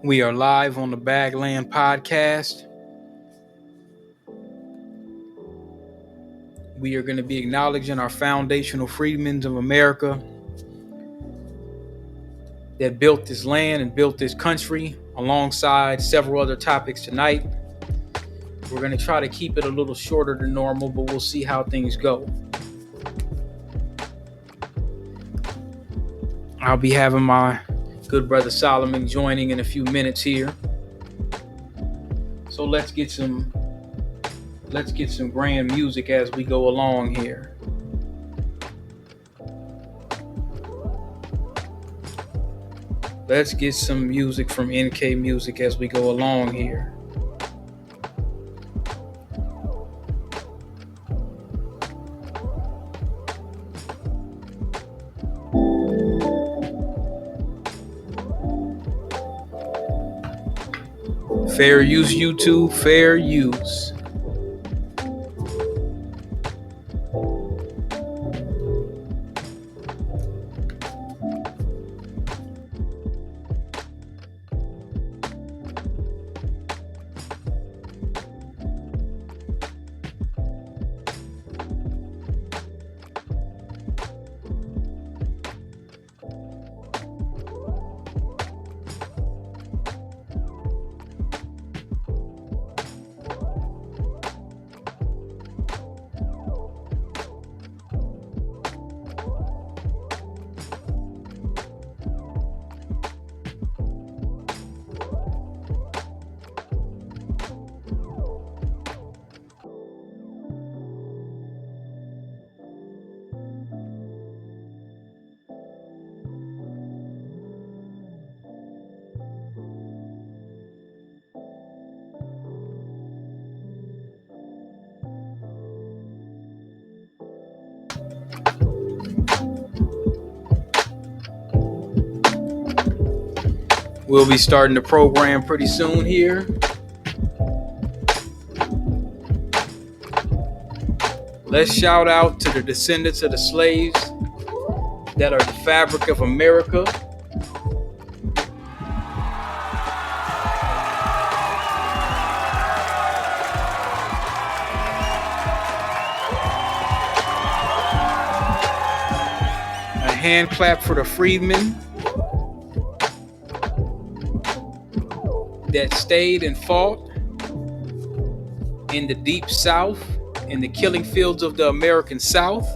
We are live on the Bagland podcast. We are going to be acknowledging our foundational freedmen of America that built this land and built this country, alongside several other topics tonight. We're going to try to keep it a little shorter than normal, but we'll see how things go. I'll be having my good brother Solomon joining in a few minutes here. So let's get some grand music as we go along here. Let's get some music from NK Music as we go along here. Fair use, YouTube, fair use. We'll be starting the program pretty soon here. Let's shout out to the descendants of the slaves that are the fabric of America. A hand clap for the freedmen that stayed and fought in the deep South, in the killing fields of the American South.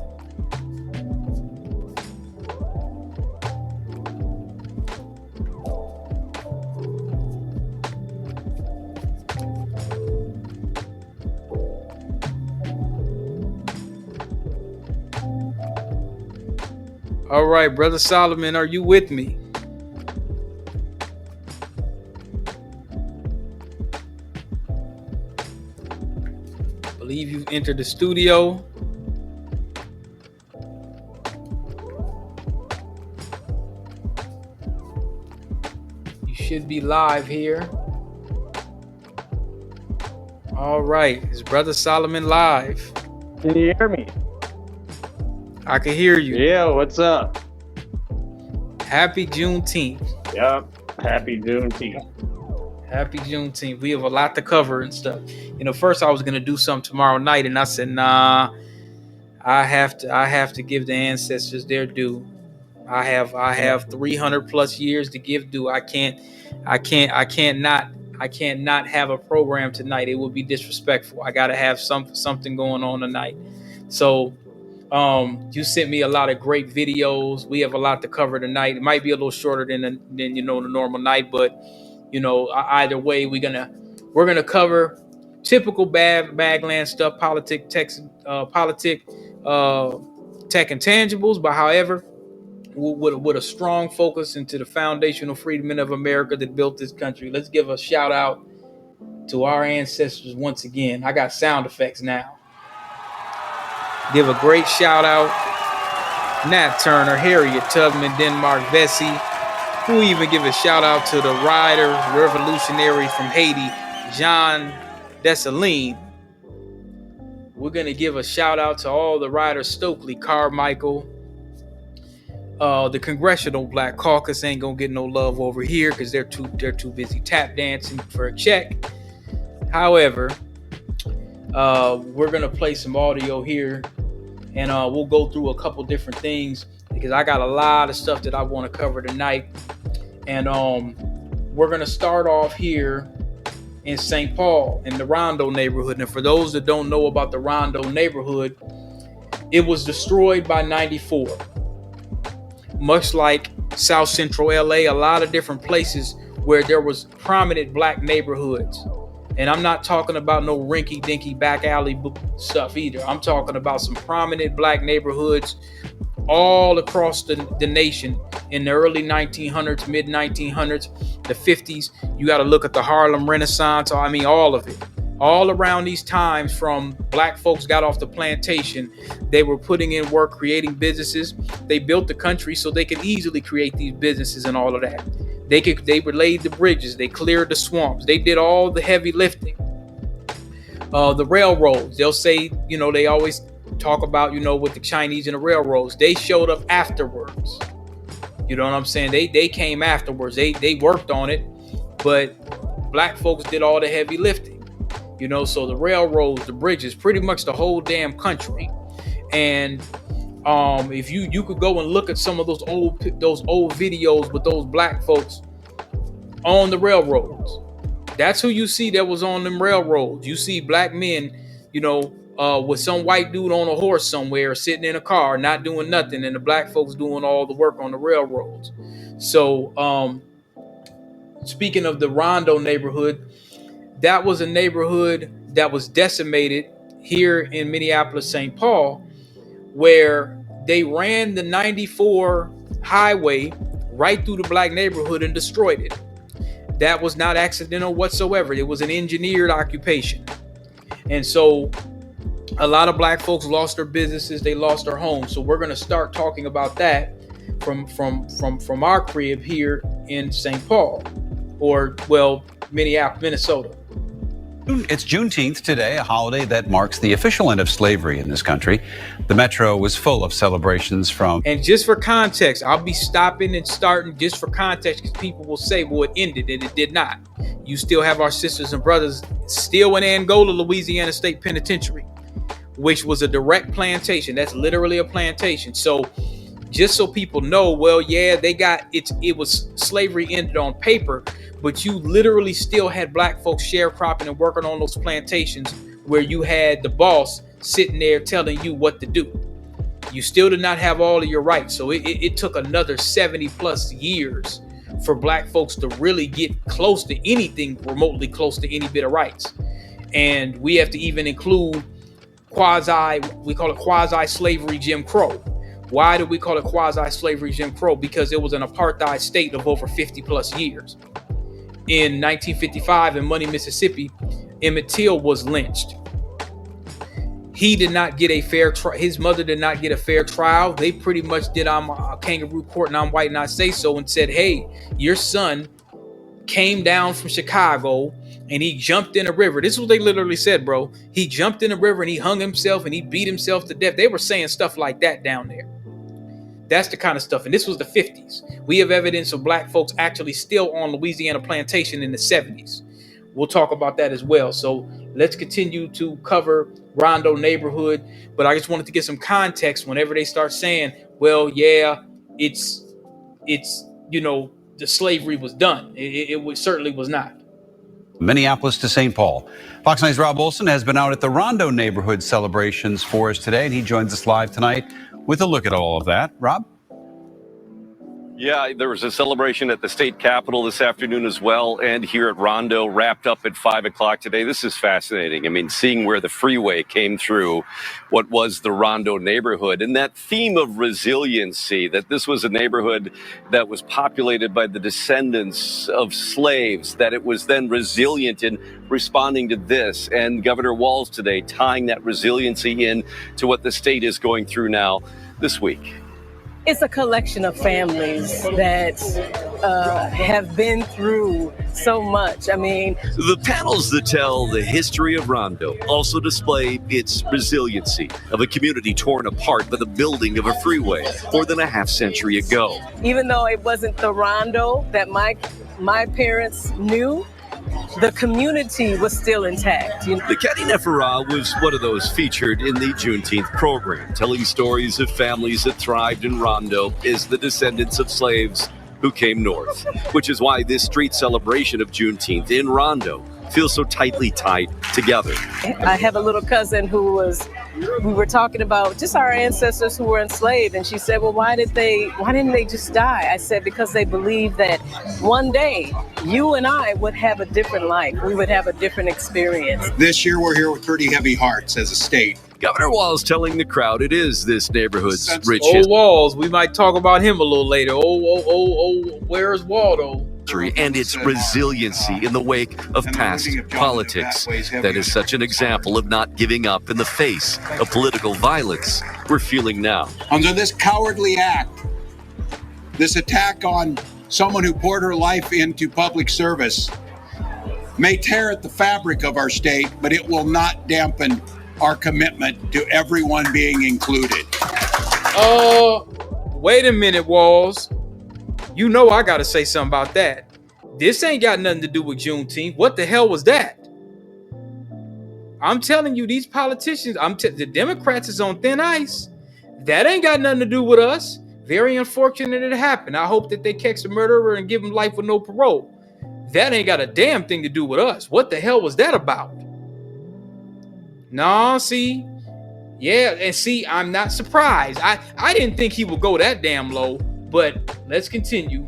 All right, Brother Solomon, are you with me? I believe you've entered the studio. You should be live here. All right, is Brother Solomon live? Can you hear me? I can hear you. Yeah, what's up? Happy Juneteenth. Yep, happy Juneteenth. Happy Juneteenth. We have a lot to cover and stuff. First I was gonna do something tomorrow night, and I said, nah, I have to give the ancestors their due. I have 300 plus years to give due. I can't not have a program tonight. It would be disrespectful. I gotta have something going on tonight. So you sent me a lot of great videos. We have a lot to cover tonight. It might be a little shorter than the normal night, but either way, we're gonna cover typical Bagland stuff, tech, tech intangibles, but however, with a strong focus into the foundational freedmen of America that built this country. Let's give a shout out to our ancestors once again. I got sound effects now. Give a great shout out, Nat Turner, Harriet Tubman, Denmark Vesey. Who even give a shout out to the rider, revolutionary from Haiti, Jean Dessalines. We're going to give a shout out to all the riders, Stokely Carmichael, The Congressional Black Caucus ain't gonna get no love over here because they're too busy tap dancing for a check. However, we're gonna play some audio here, and we'll go through a couple different things because I got a lot of stuff that I want to cover tonight. And we're gonna start off here in St. Paul in the Rondo neighborhood. And for those that don't know about the Rondo neighborhood, it was destroyed by 94. Much like South Central LA, a lot of different places where there was prominent black neighborhoods. And I'm not talking about no rinky-dinky back alley stuff either. I'm talking about some prominent black neighborhoods all across the nation in the early 1900s, mid 1900s, the 50s. You got to look at the Harlem Renaissance. I mean, all of it. All around these times, from black folks got off the plantation, they were putting in work, creating businesses. They built the country so they could easily create these businesses and all of that. They laid the bridges, they cleared the swamps, they did all the heavy lifting. The railroads, they'll say, they always talk about, with the Chinese and the railroads, they showed up afterwards. You know what I'm saying? They came afterwards. They worked on it, but black folks did all the heavy lifting. So the railroads, the bridges, pretty much the whole damn country. And if you could go and look at some of those old videos with those black folks on the railroads, that's who you see that was on them railroads. You see black men, with some white dude on a horse somewhere, sitting in a car, not doing nothing, and the black folks doing all the work on the railroads. So, speaking of the Rondo neighborhood, that was a neighborhood that was decimated here in Minneapolis, St. Paul, where they ran the 94 highway right through the black neighborhood and destroyed it. That was not accidental whatsoever. It was an engineered occupation. And so a lot of black folks lost their businesses, they lost their homes. So we're going to start talking about that from our crib here in St. Paul, or Minneapolis, Minnesota. It's Juneteenth today, a holiday that marks the official end of slavery in this country. The metro was full of celebrations from... And just for context, I'll be stopping and starting just for context, because people will say, well, it ended, and it did not. You still have our sisters and brothers still in Angola, Louisiana State Penitentiary, which was a direct plantation. That's literally a plantation. So just so people know, it was slavery ended on paper, but you literally still had black folks sharecropping and working on those plantations where you had the boss sitting there telling you what to do. You still did not have all of your rights. So it took another 70 plus years for black folks to really get close to anything remotely close to any bit of rights. And we have to even include we call it quasi-slavery Jim Crow. Why do we call it quasi-slavery Jim Crow? Because it was an apartheid state of over 50 plus years. In 1955 in Money, Mississippi, Emmett Till was lynched. He did not get a fair trial. His mother did not get a fair trial. They pretty much did I'm a kangaroo court and I'm white and I say so, and said, hey, your son came down from Chicago and he jumped in a river. This is what they literally said, bro. He jumped in a river and he hung himself and he beat himself to death. They were saying stuff like that down there. That's the kind of stuff. And this was the 50s. We have evidence of black folks actually still on Louisiana plantation in the 70s. We'll talk about that as well. So let's continue to cover Rondo neighborhood. But I just wanted to get some context whenever they start saying, it's the slavery was done. It certainly was not. Minneapolis to St. Paul. Fox 9's Rob Olson has been out at the Rondo neighborhood celebrations for us today, and he joins us live tonight with a look at all of that. Rob? Yeah, there was a celebration at the state capitol this afternoon as well, and here at Rondo, wrapped up at 5 o'clock today. This is fascinating. I mean, seeing where the freeway came through what was the Rondo neighborhood, and that theme of resiliency, that this was a neighborhood that was populated by the descendants of slaves, that it was then resilient in responding to this, and Governor Walz today tying that resiliency in to what the state is going through now this week. It's a collection of families that have been through so much. I mean, The panels that tell the history of Rondo also display its resiliency of a community torn apart by the building of a freeway more than a half century ago. even though it wasn't the Rondo that my parents knew, the community was still intact. You know? The Caddy Neferah was one of those featured in the Juneteenth program, telling stories of families that thrived in Rondo as the descendants of slaves who came north, which is why this street celebration of Juneteenth in Rondo feels so tightly tied together. I have a little cousin we were talking about just our ancestors who were enslaved, and she said, well, why didn't they just die? I said, because they believed that one day you and I would have a different life. We would have a different experience. This year, we're here with pretty heavy hearts as a state. Governor Walz telling the crowd it is this neighborhood's rich Old Walls, we might talk about him a little later. Where's Waldo? history and its resiliency in the wake of past politics. That is such an example of not giving up in the face of political violence we're feeling now. Under this cowardly act, this attack on someone who poured her life into public service may tear at the fabric of our state, but it will not dampen our commitment to everyone being included. Wait a minute, Walls. You know I gotta say something about that. This ain't got nothing to do with Juneteenth. What the hell was that? I'm telling you, these politicians, the Democrats is on thin ice. That ain't got nothing to do with us. Very unfortunate it happened. I hope that they catch the murderer and give him life with no parole. That ain't got a damn thing to do with us. What the hell was that about? Nah, see? Yeah, and see, I'm not surprised. I didn't think he would go that damn low, but let's continue.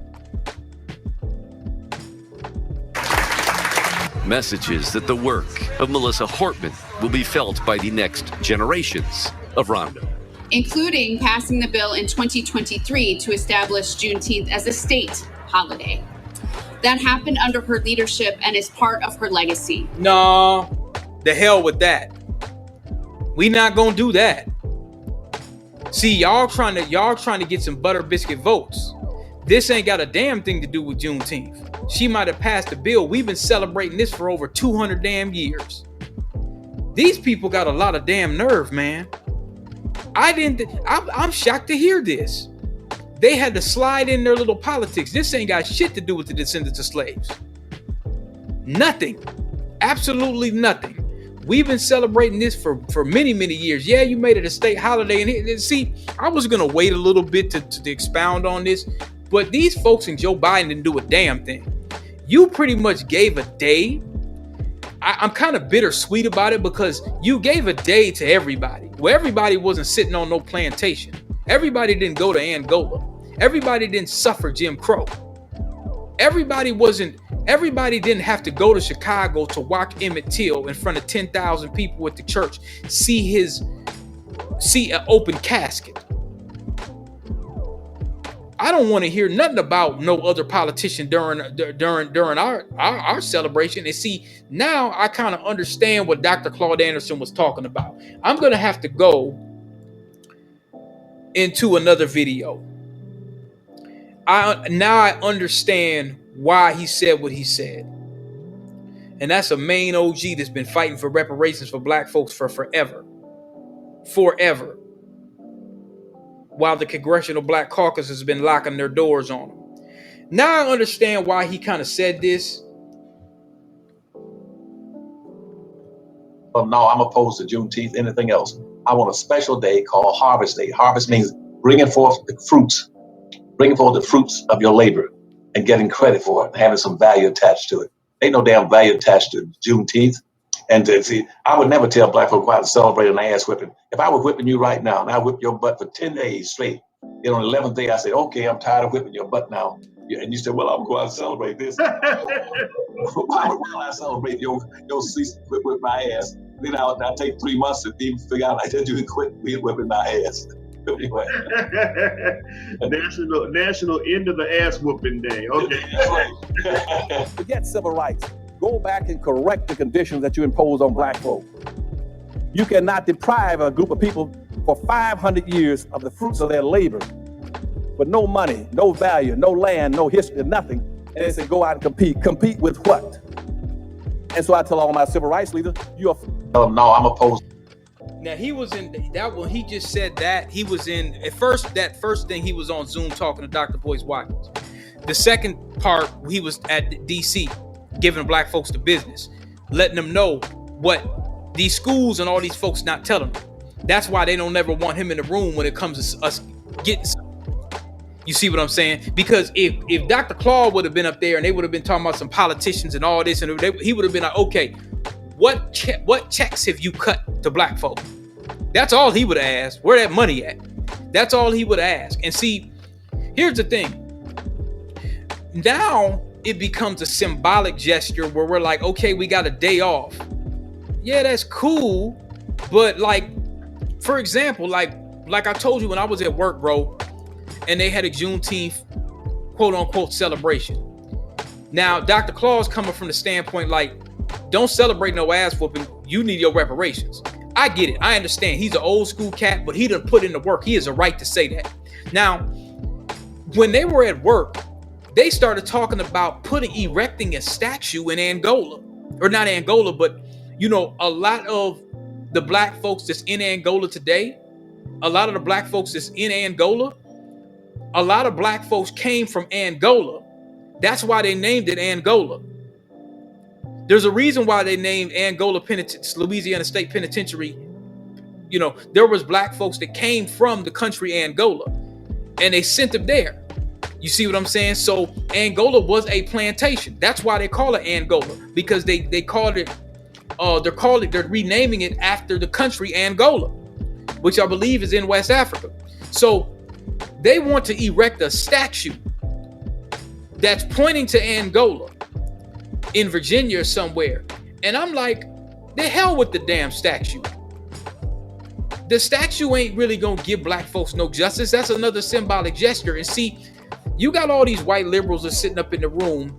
Messages that the work of Melissa Hortman will be felt by the next generations of Rondo. Including passing the bill in 2023 to establish Juneteenth as a state holiday. That happened under her leadership and is part of her legacy. No, the hell with that. We not gonna do that. See, y'all trying to get some butter biscuit votes. This ain't got a damn thing to do with Juneteenth. She might have passed a bill. We've been celebrating this for over 200 damn years. These people got a lot of damn nerve, man. I'm shocked to hear this. They had to slide in their little politics. This ain't got shit to do with the descendants of slaves. Nothing. Absolutely nothing. We've been celebrating this for many, many years. Yeah, you made it a state holiday. And see, I was going to wait a little bit to expound on this, but these folks and Joe Biden didn't do a damn thing. You pretty much gave a day. I'm kind of bittersweet about it because you gave a day to everybody. Well, everybody wasn't sitting on no plantation. Everybody didn't go to Angola. Everybody didn't suffer Jim Crow. Everybody didn't have to go to Chicago to watch Emmett Till in front of 10,000 people at the church, see an open casket. I don't want to hear nothing about no other politician during our celebration. And see, now I kind of understand what Dr. Claude Anderson was talking about. I'm going to have to go into another video. I understand why he said what he said. And that's a main OG that's been fighting for reparations for black folks for forever. Forever. While the Congressional Black Caucus has been locking their doors on him. Now I understand why he kind of said this. Well, no, I'm opposed to Juneteenth, anything else. I want a special day called Harvest Day. Harvest means bringing forth the fruits of your labor and getting credit for it, and having some value attached to it. Ain't no damn value attached to Juneteenth. And see, I would never tell black folk go out and celebrate an ass whipping. If I were whipping you right now and I whip your butt for 10 days straight, on the 11th day I say, okay, I'm tired of whipping your butt now. And you say, well, I'm going to celebrate this. Why would I celebrate your cease to whip my ass? Then I'll take 3 months to even figure out I did you quit whipping my ass. Anyway. National End of the Ass Whooping Day. Okay. Forget civil rights. Go back and correct the conditions that you impose on black folk. You cannot deprive a group of people for 500 years of the fruits of their labor but no money, no value, no land, no history, nothing. And they say, go out and compete. Compete with what? And so I tell all my civil rights leaders, you're no, I'm opposed. Now he was in that when he just said that, he was in at first, that first thing he was on Zoom talking to Dr. Boyce Watkins. The second part, he was at DC giving black folks the business, letting them know what these schools and all these folks not telling them. That's why they don't never want him in the room when it comes to us getting something. You see what I'm saying? Because if Dr. Claude would have been up there and they would have been talking about some politicians and all this, and he would have been like, okay, what checks have you cut to black folk? That's all he would have asked. Where that money at? That's all he would ask. And see, here's the thing. Now it becomes a symbolic gesture where we're like, okay, we got a day off. Yeah, that's cool. But like, for example, like I told you when I was at work, bro, and they had a Juneteenth quote unquote celebration. Now, Dr. Claus coming from the standpoint like, don't celebrate no ass whooping. You need your reparations. I get it. I understand. He's an old school cat, but he done put in the work. He has a right to say that. Now, when they were at work, they started talking about erecting a statue in Angola, or not Angola, but you know, a lot of the black folks that's in Angola today, a lot of the black folks that's in Angola, a lot of black folks came from Angola. That's why they named it Angola. There's a reason why they named Angola Louisiana State Penitentiary. You know, there was black folks that came from the country Angola, and they sent them there. You see what I'm saying? So Angola was a plantation. That's why they call it Angola, because they called it. They're renaming it after the country Angola, which I believe is in West Africa. So they want to erect a statue that's pointing to Angola in Virginia or somewhere. And I'm like, the hell with the damn statue. The statue ain't really gonna give black folks no justice. That's another symbolic gesture. And see, you got all these white liberals that are sitting up in the room,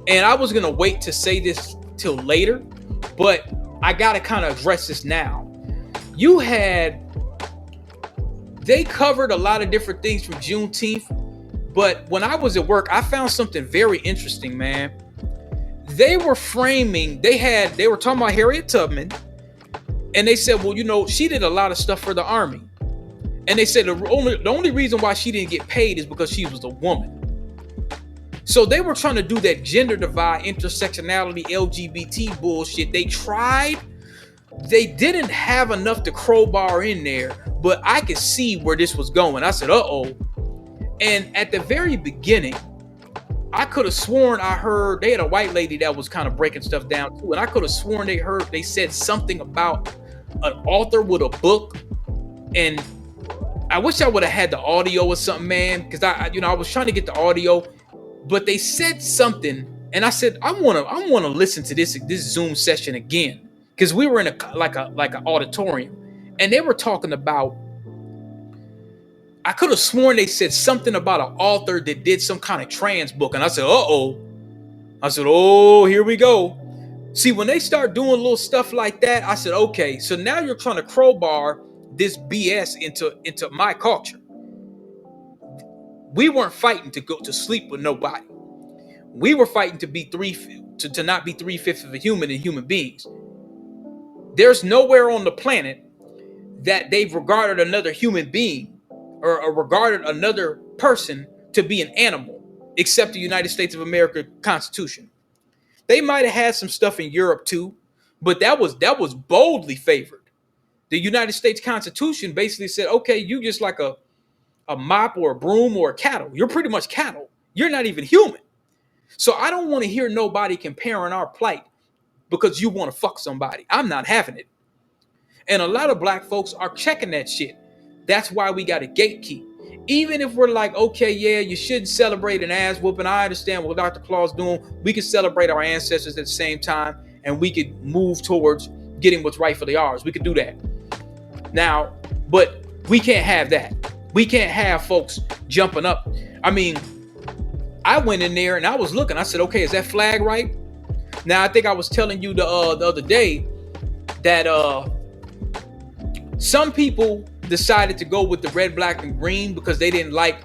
and I was gonna wait to say this till later, but I gotta kind of address this now. They covered a lot of different things from Juneteenth, but when I was at work, I found something very interesting, man. They were talking about Harriet Tubman, and they said, well, you know, she did a lot of stuff for the army. And they said the only reason why she didn't get paid is because she was a woman. So they were trying to do that gender divide, intersectionality, LGBT bullshit. They tried. They didn't have enough to crowbar in there, but I could see where this was going. I said, uh-oh. And at the very beginning, I could have sworn I heard they had a white lady that was kind of breaking stuff down too. And I could have sworn they said something about an author with a book. And I wish I would have had the audio or something, man, because I was trying to get the audio, but they said something, and I said I want to listen to this Zoom session again, because we were in an auditorium, and they were talking about. I could have sworn they said something about an author that did some kind of trans book, and I said, uh-oh. I said, oh, here we go. See, when they start doing little stuff like that, I said, okay, so now you're trying to crowbar this BS into my culture. We weren't fighting to go to sleep with nobody. We were fighting to not be 3/5 of a human in human beings. There's nowhere on the planet that they've regarded another human being or regarded another person to be an animal, except the United States of America Constitution. They might have had some stuff in Europe too, but that was boldly favored. The United States Constitution basically said, okay, you just like a mop or a broom or a cattle. You're pretty much cattle. You're not even human. So I don't want to hear nobody comparing our plight because you want to fuck somebody. I'm not having it. And a lot of black folks are checking that shit. That's why we got a gatekeep. Even if we're like, okay, yeah, you shouldn't celebrate an ass whooping. I understand what Dr. Claus doing. We can celebrate our ancestors at the same time, and we could move towards getting what's rightfully ours. We could do that. Now, but we can't have that. We can't have folks jumping up. I mean, I went in there and I was looking. I said, okay, is that flag right? Now, I think I was telling you the other day that some people decided to go with the red, black, and green because they didn't like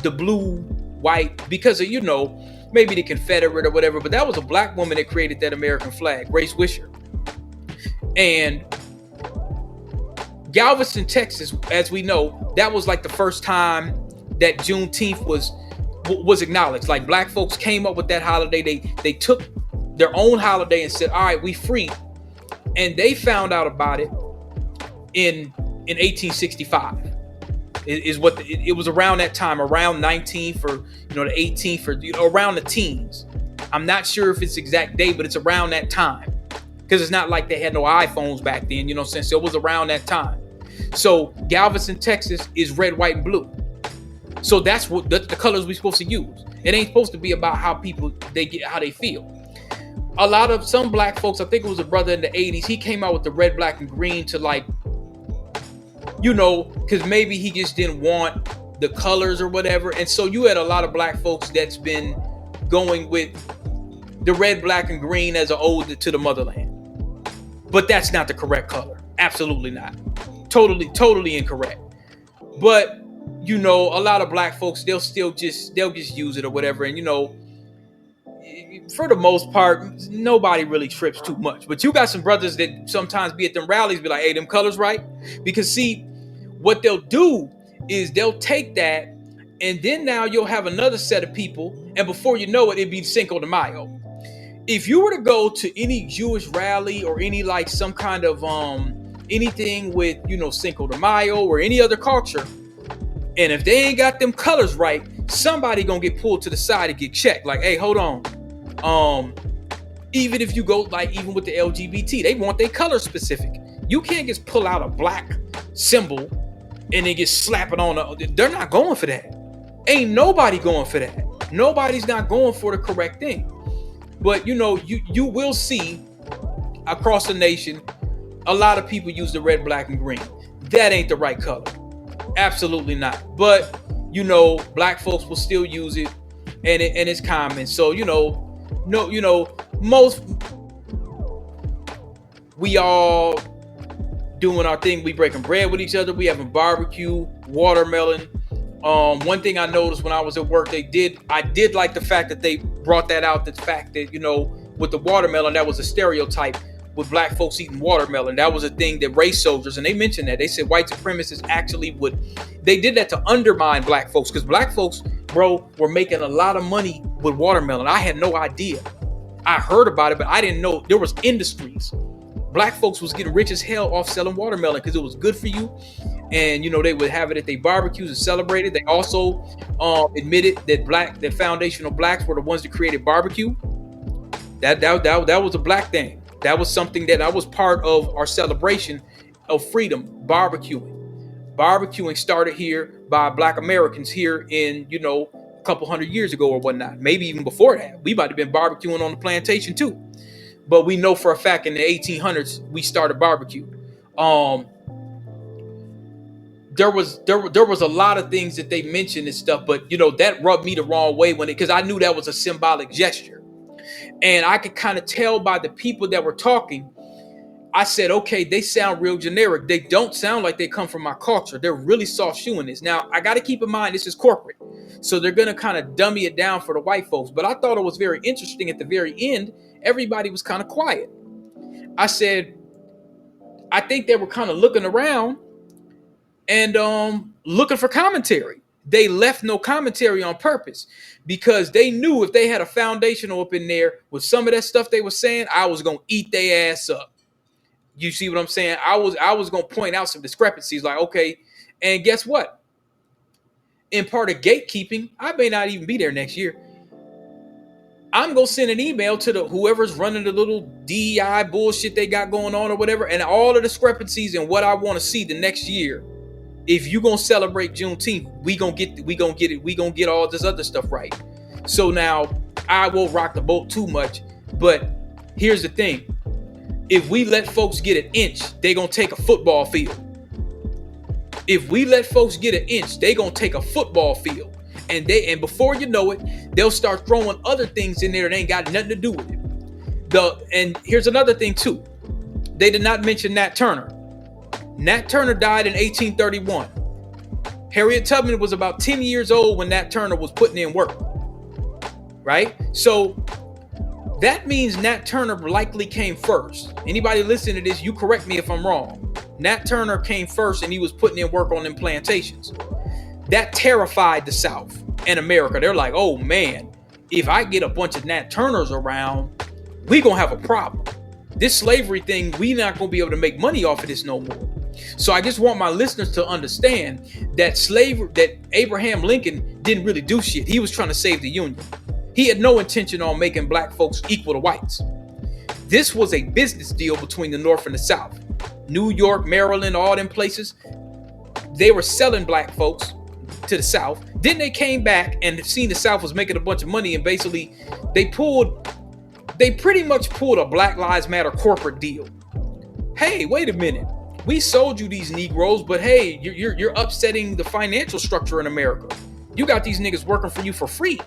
the blue, white, because of, you know, maybe the Confederate or whatever. But that was a black woman that created that American flag, Grace Wisher. And Galveston, Texas, as we know, that was like the first time that Juneteenth was acknowledged. Like, black folks came up with that holiday. They took their own holiday and said, all right, we free. And they found out about it in 1865. It was around that time, around 19th or, you know, the 18th or, you know, around the teens. I'm not sure if it's exact date, but it's around that time, because it's not like they had no iPhones back then, you know what I'm saying? So it was around that time. So Galveston, Texas is red, white, and blue. So that's what the colors we're supposed to use. It ain't supposed to be about how people how they feel. Some black folks, I think it was a brother in the 80s, he came out with the red, black, and green to, like, you know, because maybe he just didn't want the colors or whatever. And so you had a lot of black folks that's been going with the red, black, and green as an ode to the motherland. But that's not the correct color. Absolutely not. Totally incorrect. But, you know, a lot of black folks, they'll just use it or whatever. And, you know, for the most part, nobody really trips too much. But you got some brothers that sometimes be at them rallies, be like, hey, them colors right? Because see, what they'll do is they'll take that, and then now you'll have another set of people, and before you know it, it'd be Cinco de Mayo. If you were to go to any Jewish rally or any, like, some kind of anything with, you know, Cinco de Mayo or any other culture, and if they ain't got them colors right, somebody gonna get pulled to the side and get checked. Like, hey, hold on. Even if you go, like, even with the LGBT, they want their color specific. You can't just pull out a black symbol and then just slap it on. They're not going for that. Ain't nobody going for that. Nobody's not going for the correct thing. But, you know, you will see across the nation, a lot of people use the red, black, and green. That ain't the right color. Absolutely not. But, you know, black folks will still use it, and it's common. So, you know, we all doing our thing. We breaking bread with each other. We having barbecue, watermelon. One thing I noticed when I was at work, I did like the fact that they brought that out. The fact that, you know, with the watermelon, that was a stereotype with black folks eating watermelon. That was a thing that race soldiers, and they mentioned that. They said white supremacists actually they did that to undermine black folks, because black folks, bro, were making a lot of money with watermelon. I had no idea. I heard about it, but I didn't know there was industries. Black folks was getting rich as hell off selling watermelon because it was good for you. And, you know, they would have it at their barbecues and celebrate it. They also admitted that foundational blacks were the ones that created barbecue. That was a black thing. That was something that was part of our celebration of freedom, barbecuing. Barbecuing started here by black Americans here in, you know, a couple hundred years ago or whatnot. Maybe even before that. We might have been barbecuing on the plantation too. But we know for a fact in the 1800s, we started barbecue. There was a lot of things that they mentioned and stuff, but, you know, that rubbed me the wrong way because I knew that was a symbolic gesture. And I could kind of tell by the people that were talking. I said, okay, they sound real generic. They don't sound like they come from my culture. They're really soft shoeing this. Now, I got to keep in mind, this is corporate. So they're going to kind of dummy it down for the white folks. But I thought it was very interesting at the very end. Everybody was kind of quiet. I said, I think they were kind of looking around and looking for commentary. They left no commentary on purpose because they knew if they had a foundational up in there with some of that stuff they were saying, I was going to eat their ass up. You see what I'm saying? I was going to point out some discrepancies like, okay, and guess what? In part of gatekeeping, I may not even be there next year. I'm going to send an email to whoever's running the little DEI bullshit they got going on or whatever, and all the discrepancies and what I want to see the next year. If you're going to celebrate Juneteenth, we going to get all this other stuff right. So now I won't rock the boat too much, but here's the thing. If we let folks get an inch, they going to take a football field. If we let folks get an inch, they going to take a football field. And before you know it, they'll start throwing other things in there that ain't got nothing to do with it. And here's another thing too. They did not mention Nat Turner. Nat Turner died in 1831. Harriet Tubman was about 10 years old when Nat Turner was putting in work. Right? So that means Nat Turner likely came first. Anybody listening to this, you correct me if I'm wrong. Nat Turner came first and he was putting in work on them plantations. That terrified the South and America. They're like, oh man, if I get a bunch of Nat Turners around, we gonna have a problem. This slavery thing, we not gonna be able to make money off of this no more. So I just want my listeners to understand that that Abraham Lincoln didn't really do shit. He was trying to save the Union. He had no intention on making black folks equal to whites. This was a business deal between the North and the South. New York, Maryland, all them places, they were selling black folks to the South. Then they came back and seen the South was making a bunch of money, and basically they pretty much pulled a Black Lives Matter corporate deal. Hey, wait a minute. We sold you these Negroes, but hey, you're upsetting the financial structure in America. You got these niggas working for you for free.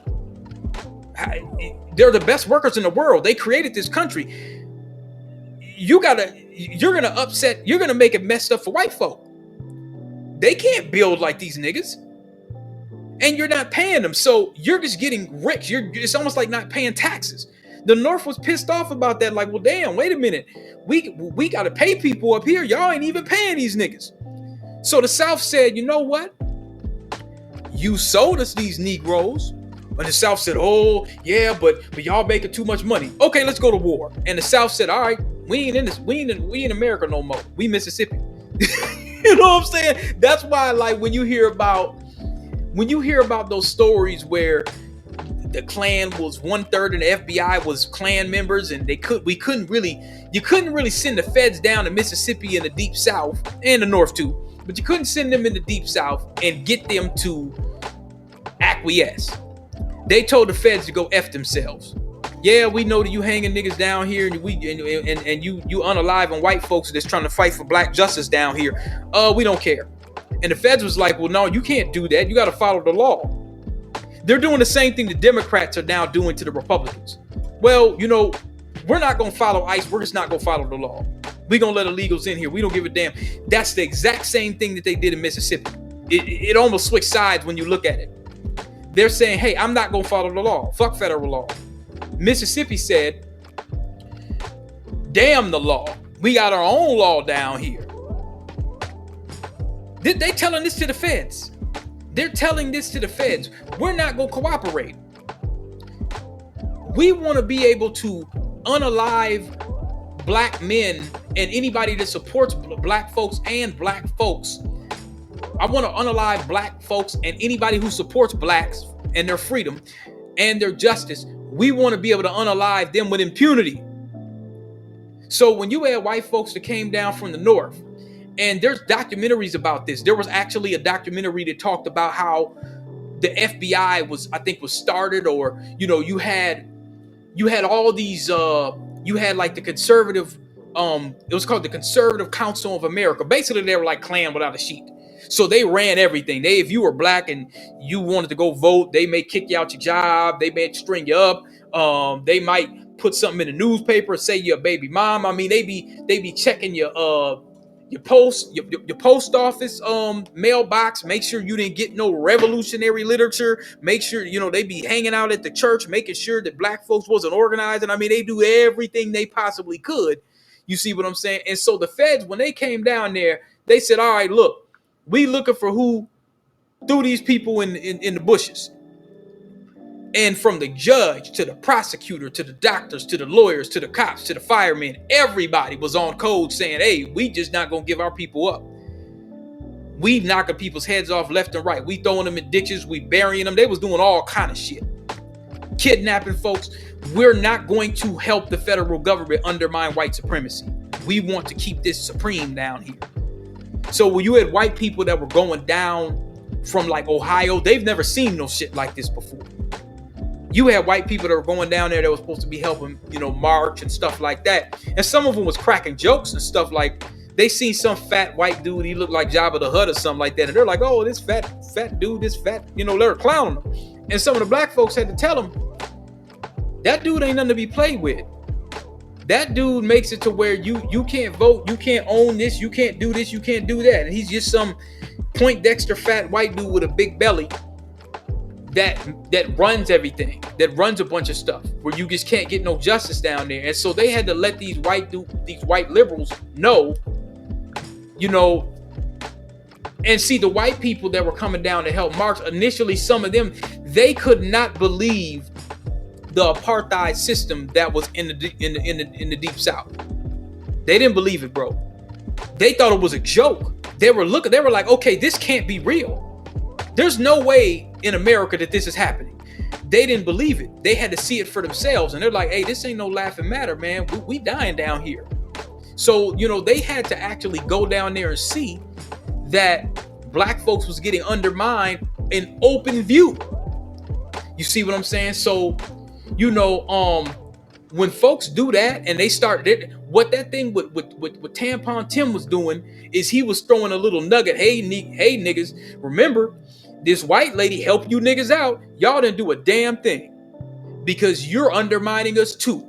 They're the best workers in the world. They created this country. You're gonna make it messed up for white folk. They can't build like these niggas. And you're not paying them. So you're just getting rich. It's almost like not paying taxes. The North was pissed off about that. Like, well, damn, wait a minute. We got to pay people up here. Y'all ain't even paying these niggas. So the South said, you know what? You sold us these Negroes. And the South said, oh, yeah, but y'all making too much money. Okay, let's go to war. And the South said, all right, we ain't in this. We in America no more. We Mississippi. You know what I'm saying? That's why, like, when you hear about those stories where the Klan was 1/3 and the FBI was Klan members, and you couldn't really send the feds down to Mississippi in the deep South and the North too, but you couldn't send them in the deep South and get them to acquiesce. They told the feds to go F themselves. Yeah, we know that you hanging niggas down here, and you unaliving white folks that's trying to fight for black justice down here. We don't care. And the feds was like, well, no, you can't do that. You got to follow the law. They're doing the same thing the Democrats are now doing to the Republicans. Well, you know, we're not going to follow ICE. We're just not going to follow the law. We're going to let illegals in here. We don't give a damn. That's the exact same thing that they did in Mississippi. It almost switched sides when you look at it. They're saying, hey, I'm not going to follow the law. Fuck federal law. Mississippi said, damn the law. We got our own law down here. They telling this to the feds. They're telling this to the feds. We're not going to cooperate. We want to be able to unalive black men and anybody that supports black folks and black folks. I want to unalive black folks and anybody who supports blacks and their freedom and their justice. We want to be able to unalive them with impunity. So when you had white folks that came down from the North, and there's documentaries about this. There was actually a documentary that talked about how the FBI was started, or, you know, you had all these, you had like the conservative, it was called the Conservative Council of America. Basically, they were like Klan without a sheet. So they ran everything. If you were black and you wanted to go vote, they may kick you out your job. They may string you up. They might put something in the newspaper and say you're a baby mom. I mean, they be checking your post office mailbox. Make sure you didn't get no revolutionary literature. Make sure, you know, they be hanging out at the church, making sure that black folks wasn't organized. And I mean, they do everything they possibly could. You see what I'm saying? And so the feds, when they came down there, they said, all right, look, we looking for who threw these people in the bushes. And from the judge to the prosecutor to the doctors to the lawyers to the cops to the firemen, everybody was on code saying, hey, we just not going to give our people up. We knocking people's heads off left and right. We throwing them in ditches. We burying them. They was doing all kind of shit. Kidnapping folks. We're not going to help the federal government undermine white supremacy. We want to keep this supreme down here. So when you had white people that were going down from like Ohio, they've never seen no shit like this before. You had white people that were going down there that were supposed to be helping, you know, march and stuff like that. And some of them was cracking jokes and stuff. Like, they seen some fat white dude, he looked like Jabba the Hutt or something like that. And they're like, oh, this fat dude, this fat, you know, they're clowning him. And some of the black folks had to tell him, that dude ain't nothing to be played with. That dude makes it to where you can't vote, you can't own this, you can't do this, you can't do that. And he's just some Poindexter fat white dude with a big belly that runs everything, that runs a bunch of stuff where you just can't get no justice down there. And so they had to let these white liberals know, you know. And see, the white people that were coming down to help Marx, initially, some of them, they could not believe the apartheid system that was in the Deep South. They didn't believe it, bro. They thought it was a joke. They were like, okay, this can't be real. There's no way in America that this is happening. They didn't believe it. They had to see it for themselves. And they're like, hey, this ain't no laughing matter, man. We dying down here. So, you know, they had to actually go down there and see that black folks was getting undermined in open view. You see what I'm saying? So, you know, when folks do that and they start what that thing with Tampon Tim was doing is he was throwing a little nugget. Hey niggas, remember this white lady helped you niggas out. Y'all didn't do a damn thing because you're undermining us too.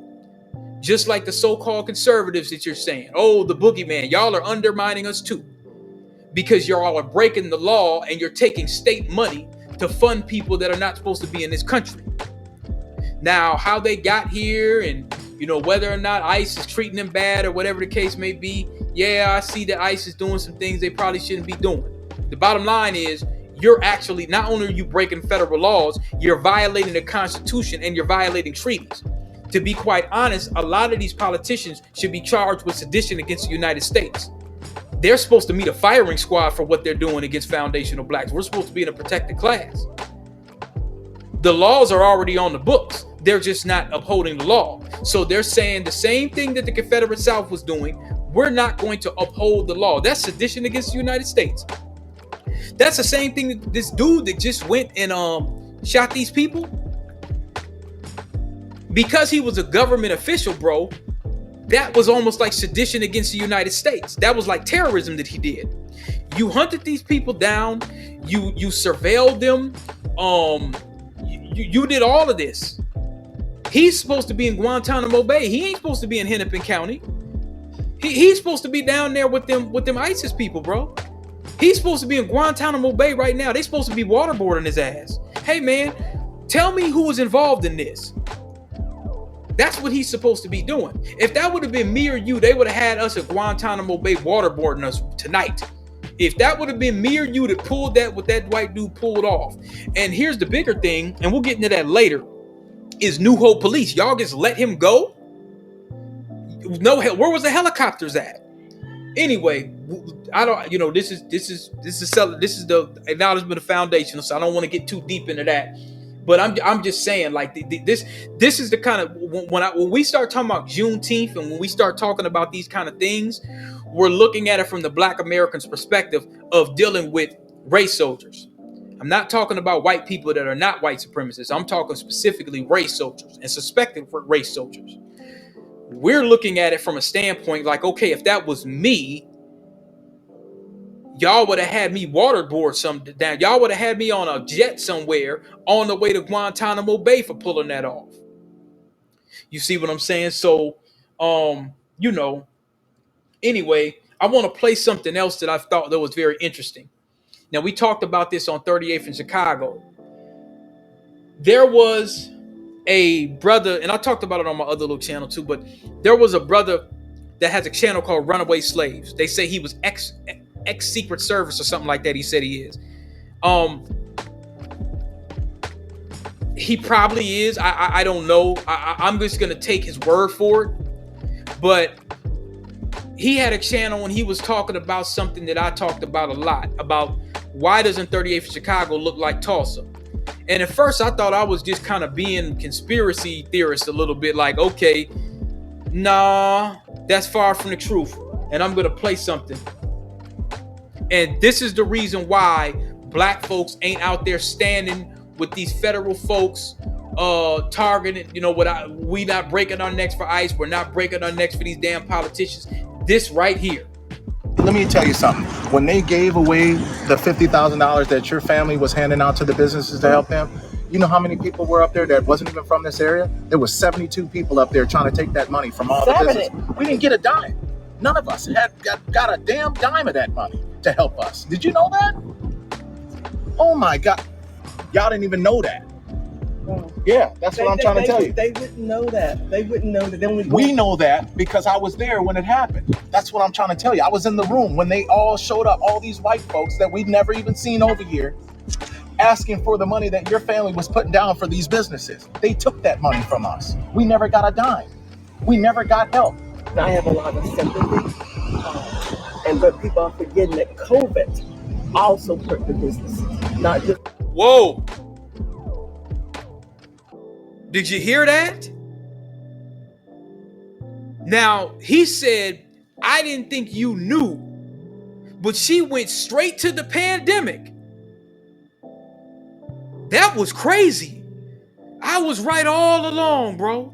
Just like the so-called conservatives that you're saying, oh, the boogeyman, y'all are undermining us too. Because you're all breaking the law and you're taking state money to fund people that are not supposed to be in this country. Now, how they got here and, you know, whether or not ICE is treating them bad or whatever the case may be. Yeah, I see that ICE is doing some things they probably shouldn't be doing. The bottom line is you're actually, not only are you breaking federal laws, you're violating the Constitution and you're violating treaties. To be quite honest, a lot of these politicians should be charged with sedition against the United States. They're supposed to meet a firing squad for what they're doing against foundational blacks. We're supposed to be in a protected class. The laws are already on the books. They're just not upholding the law. So they're saying the same thing that the Confederate South was doing. We're not going to uphold the law. That's sedition against the United States. That's the same thing that this dude that just went and shot these people. Because he was a government official, bro. That was almost like sedition against the United States. That was like terrorism that he did. You hunted these people down. You surveilled them. You did all of this. He's supposed to be in Guantanamo Bay. He ain't supposed to be in Hennepin County. He's supposed to be down there with them ISIS people, bro. He's supposed to be in Guantanamo Bay right now. They're supposed to be waterboarding his ass. Hey, man, tell me who was involved in this. That's what he's supposed to be doing. If that would have been me or you, they would have had us at Guantanamo Bay waterboarding us tonight. If that would have been me or you that pulled that, what that white dude pulled off. And here's the bigger thing, and we'll get into that later, is New Hope Police. Y'all just let him go? No, where was the helicopters at? Anyway, I don't, you know, this is the acknowledgement of foundational, so I don't want to get too deep into that. But I'm just saying, like, this is the kind of, when we start talking about Juneteenth and when we start talking about these kind of things, we're looking at it from the Black Americans' perspective of dealing with race soldiers. I'm not talking about white people that are not white supremacists. I'm talking specifically race soldiers and suspected race soldiers. We're looking at it from a standpoint like, okay, if that was me, y'all would have had me waterboard something down. Y'all would have had me on a jet somewhere on the way to Guantanamo Bay for pulling that off. You see what I'm saying? So, you know, anyway, I want to play something else that I thought that was very interesting. Now, we talked about this on 38th in Chicago. There was a brother, and I talked about it on my other little channel too, but there was a brother that has a channel called Runaway Slaves. They say he was ex-Secret Service or something like that. He said he is. He probably is. I don't know. I'm just going to take his word for it. But he had a channel and he was talking about something that I talked about a lot, about why doesn't 38th Chicago look like Tulsa? And at first I thought I was just kind of being conspiracy theorist a little bit, like, okay, nah, that's far from the truth. And I'm going to play something. And this is the reason why black folks ain't out there standing with these federal folks, targeting, you know, we not breaking our necks for ICE. We're not breaking our necks for these damn politicians. This right here. Let me tell you something. When they gave away the $50,000 that your family was handing out to the businesses to help them, You know how many people were up there that wasn't even from this area? There was 72 people up there trying to take that money from all the business. We didn't get a dime. None of us had got a damn dime of that money to help us. Did you know that? Oh my God. Y'all didn't even know that. Yeah, that's what I'm trying to tell you. They wouldn't know that. They wouldn't know that. We know that because I was there when it happened. That's what I'm trying to tell you. I was in the room when they all showed up, all these white folks that we've never even seen over here, asking for the money that your family was putting down for these businesses. They took that money from us. We never got a dime. We never got help. I have a lot of sympathy. But people are forgetting that COVID also hurt the businesses, not just... Whoa. Did you hear that? Now, he said, I didn't think you knew, but she went straight to the pandemic. That was crazy. I was right all along, bro.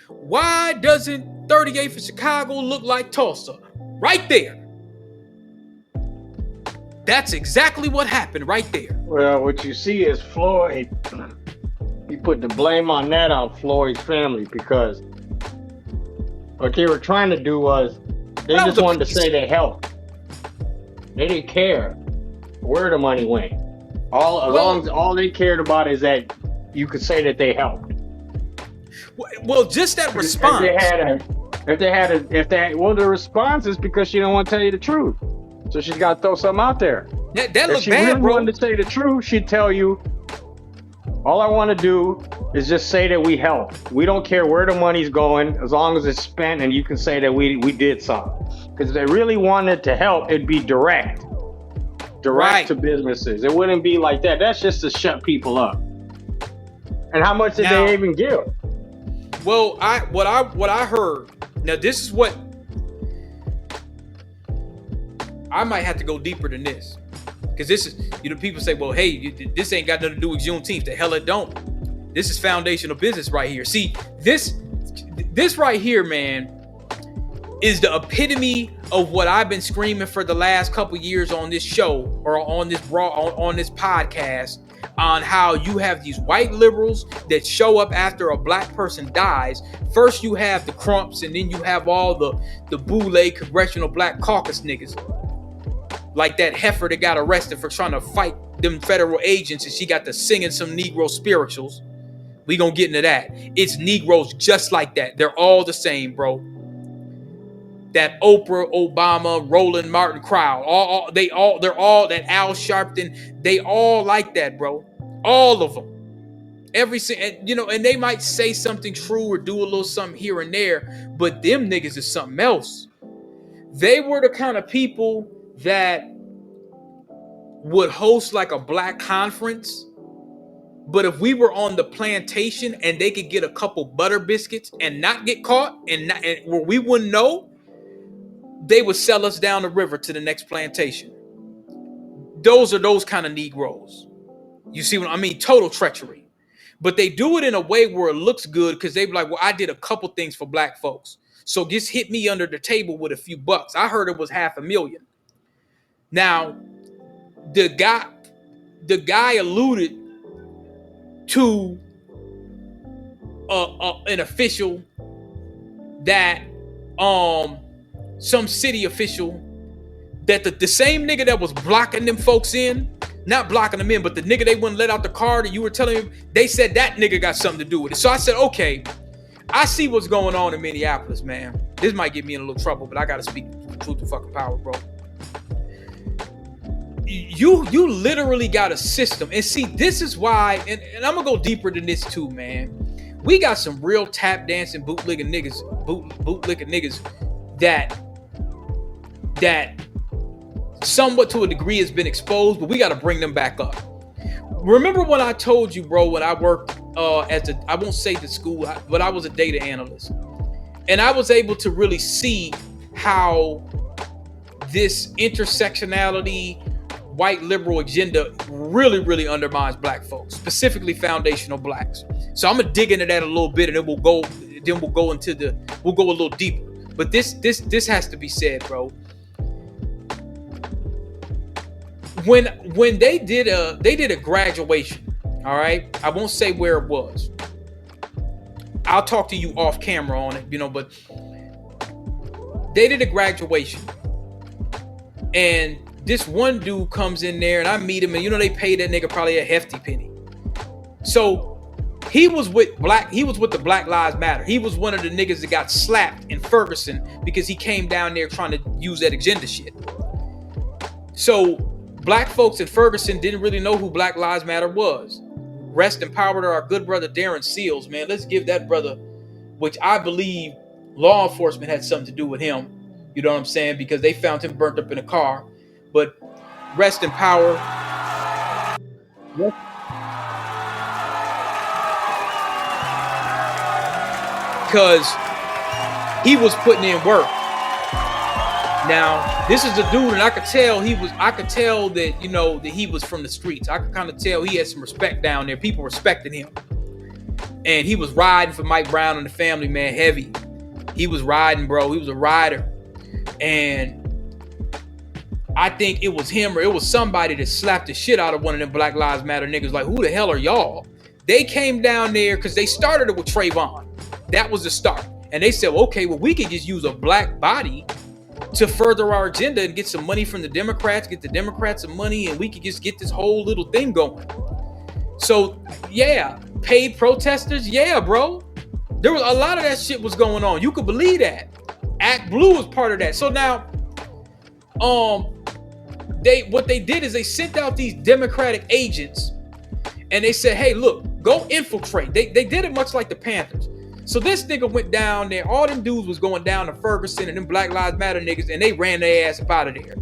Why doesn't 38th of Chicago look like Tulsa? Right there. That's exactly what happened right there. Well, what you see is Floyd. He put the blame on that on Floyd's family because what they were trying to do was they just wanted to say they helped. They didn't care where the money went. All they cared about is that you could say that they helped. Well, just that response. The response is because she don't want to tell you the truth. So she's got to throw something out there. That if look she bad, really bro. wanted to say the truth, she'd tell you, all I want to do is just say that we helped. We don't care where the money's going, as long as it's spent and you can say that we did something. Because if they really wanted to help, it'd be direct to businesses. It wouldn't be like that. That's just to shut people up. And how much did they even give? Well, what I heard. Now this is what I might have to go deeper than this, because this is, people say, well, hey, this ain't got nothing to do with Juneteenth. The hell it don't. This is foundational business right here. See, this right here, man, is the epitome of what I've been screaming for the last couple years on this show or on this podcast, on how you have these white liberals that show up after a black person dies. First you have the Crumps, and then you have all the Boule Congressional Black Caucus niggas. Like that heifer that got arrested for trying to fight them federal agents, and she got to singing some Negro spirituals. We gonna get into that. It's Negroes just like that. They're all the same, bro. That Oprah, Obama, Roland Martin crowd. They're all that Al Sharpton. They all like that, bro. All of them. And they might say something true or do a little something here and there, but them niggas is something else. They were the kind of people that would host like a black conference, but if we were on the plantation and they could get a couple butter biscuits and not get caught and where we wouldn't know, they would sell us down the river to the next plantation. Those are those kind of Negroes. You see what I mean? Total treachery. But they do it in a way where it looks good, because they be like, well, I did a couple things for black folks, so just hit me under the table with a few bucks. I heard it was $500,000. Now, the guy alluded to an official that some city official that the same nigga that was blocking them folks in, not blocking them in, but the nigga they wouldn't let out the car that you were telling him, they said that nigga got something to do with it. So I said, okay, I see what's going on in Minneapolis, man. This might get me in a little trouble, but I gotta speak truth to fucking power, bro. You literally got a system. And see, this is why, and I'm gonna go deeper than this too, man. We got some real tap dancing bootlicking niggas that somewhat to a degree has been exposed, but we got to bring them back up. Remember when I told you, bro, when I worked I won't say the school, but I was a data analyst, and I was able to really see how this intersectionality white liberal agenda really, really undermines black folks, specifically foundational blacks. So I'm gonna dig into that a little bit, and then we'll go a little deeper. But this has to be said, bro. When they did a graduation, All right. I won't say where it was. I'll talk to you off camera on it, but they did a graduation. And this one dude comes in there and I meet him, and they paid that nigga probably a hefty penny. So he was with the Black Lives Matter. He was one of the niggas that got slapped in Ferguson because he came down there trying to use that agenda shit. So black folks in Ferguson didn't really know who Black Lives Matter was. Rest in power to our good brother Darren Seals, man. Let's give that brother, which I believe law enforcement had something to do with him. You know what I'm saying? Because they found him burnt up in a car. But rest in power. Because he was putting in work. Now, this is a dude, and I could tell that, that he was from the streets. I could kind of tell he had some respect down there. People respected him. And he was riding for Mike Brown and the family, man, heavy. He was riding, bro. He was a rider. And I think it was him or it was somebody that slapped the shit out of one of them Black Lives Matter niggas. Like, who the hell are y'all? They came down there because they started it with Trayvon. That was the start. And they said, okay, well, we could just use a black body to further our agenda and get some money from the Democrats, get the Democrats some money, and we could just get this whole little thing going. So, yeah, paid protesters, yeah, bro. There was a lot of that shit was going on. You could believe that. Act Blue was part of that. So now, what they did is they sent out these Democratic agents, and they said, hey, look, go infiltrate. They did it much like the Panthers. So this nigga went down there. All them dudes was going down to Ferguson and them Black Lives Matter niggas, and they ran their ass up out of there.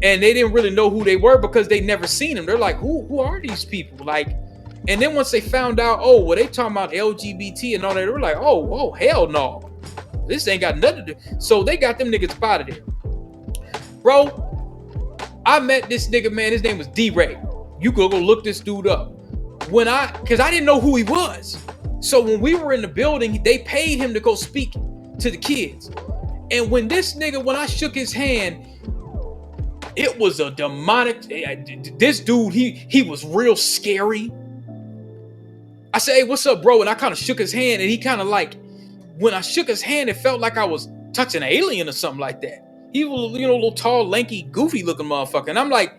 And they didn't really know who they were because they never seen them. They're like, who are these people? Like, and then once they found out, oh, well, they talking about LGBT and all that, they were like, oh, hell no. This ain't got nothing to do. So they got them niggas up out of there. Bro, I met this nigga, man. His name was D-Ray. You could go look this dude up. Because I didn't know who he was. So when we were in the building, they paid him to go speak to the kids. And when I shook his hand, it was a demonic. This dude, he was real scary. I said, hey, what's up, bro? And I kind of shook his hand, and he kind of like, when I shook his hand, it felt like I was touching an alien or something like that. He was, a little tall, lanky, goofy looking motherfucker. And I'm like,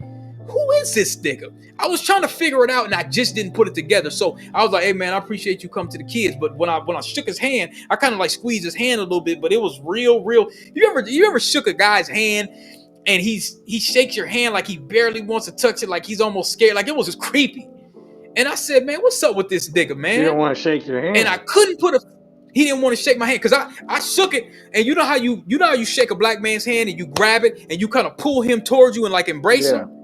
who is this nigga? I was trying to figure it out, and I just didn't put it together. So I was like, hey, man, I appreciate you coming to the kids. But when I shook his hand, I kind of like squeezed his hand a little bit, but it was real. You ever shook a guy's hand and he shakes your hand like he barely wants to touch it, like he's almost scared, like it was just creepy. And I said, man, what's up with this nigga, man? You don't want to shake your hand. And I couldn't he didn't want to shake my hand because I shook it. And you know how you shake a black man's hand and you grab it and you kind of pull him towards you and like embrace him?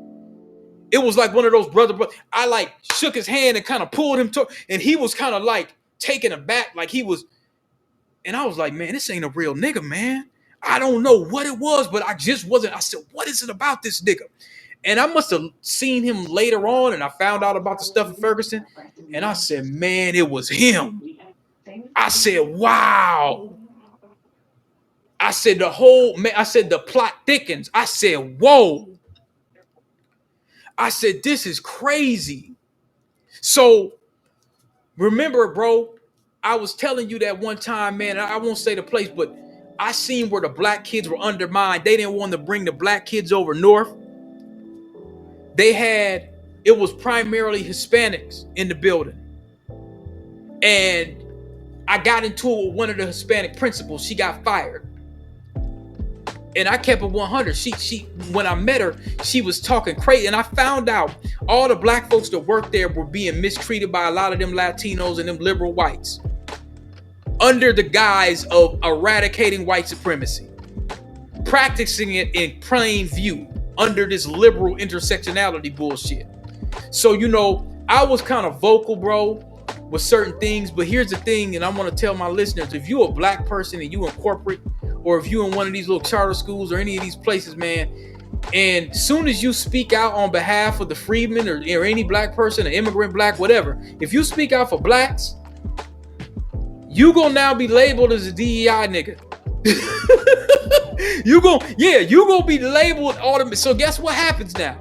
It was like one of those brother. I like shook his hand and kind of pulled him and he was kind of like taken aback, like he was. And I was like, man, this ain't a real nigga, man. I don't know what it was, but I just wasn't. I said, what is it about this nigga? And I must have seen him later on, and I found out about the stuff in Ferguson. And I said, man, it was him. I said, wow. I said, the plot thickens. I said, whoa. I said, this is crazy. So remember, bro, I was telling you that one time, man, I won't say the place, but I seen where the black kids were undermined. They didn't want to bring the black kids over north. It was primarily Hispanics in the building. And I got into it with one of the Hispanic principals. She got fired. And I kept it 100. She when I met her, she was talking crazy. And I found out all the black folks that worked there were being mistreated by a lot of them Latinos and them liberal whites under the guise of eradicating white supremacy, practicing it in plain view under this liberal intersectionality bullshit. So, I was kind of vocal, bro, with certain things. But here's the thing, and I want to tell my listeners, if you're a black person and you in corporate, or if you're in one of these little charter schools or any of these places, man, and soon as you speak out on behalf of the freedmen or any black person, an immigrant black, whatever, if you speak out for blacks, you gonna now be labeled as a DEI nigga. you gonna be labeled all the. So guess what happens now?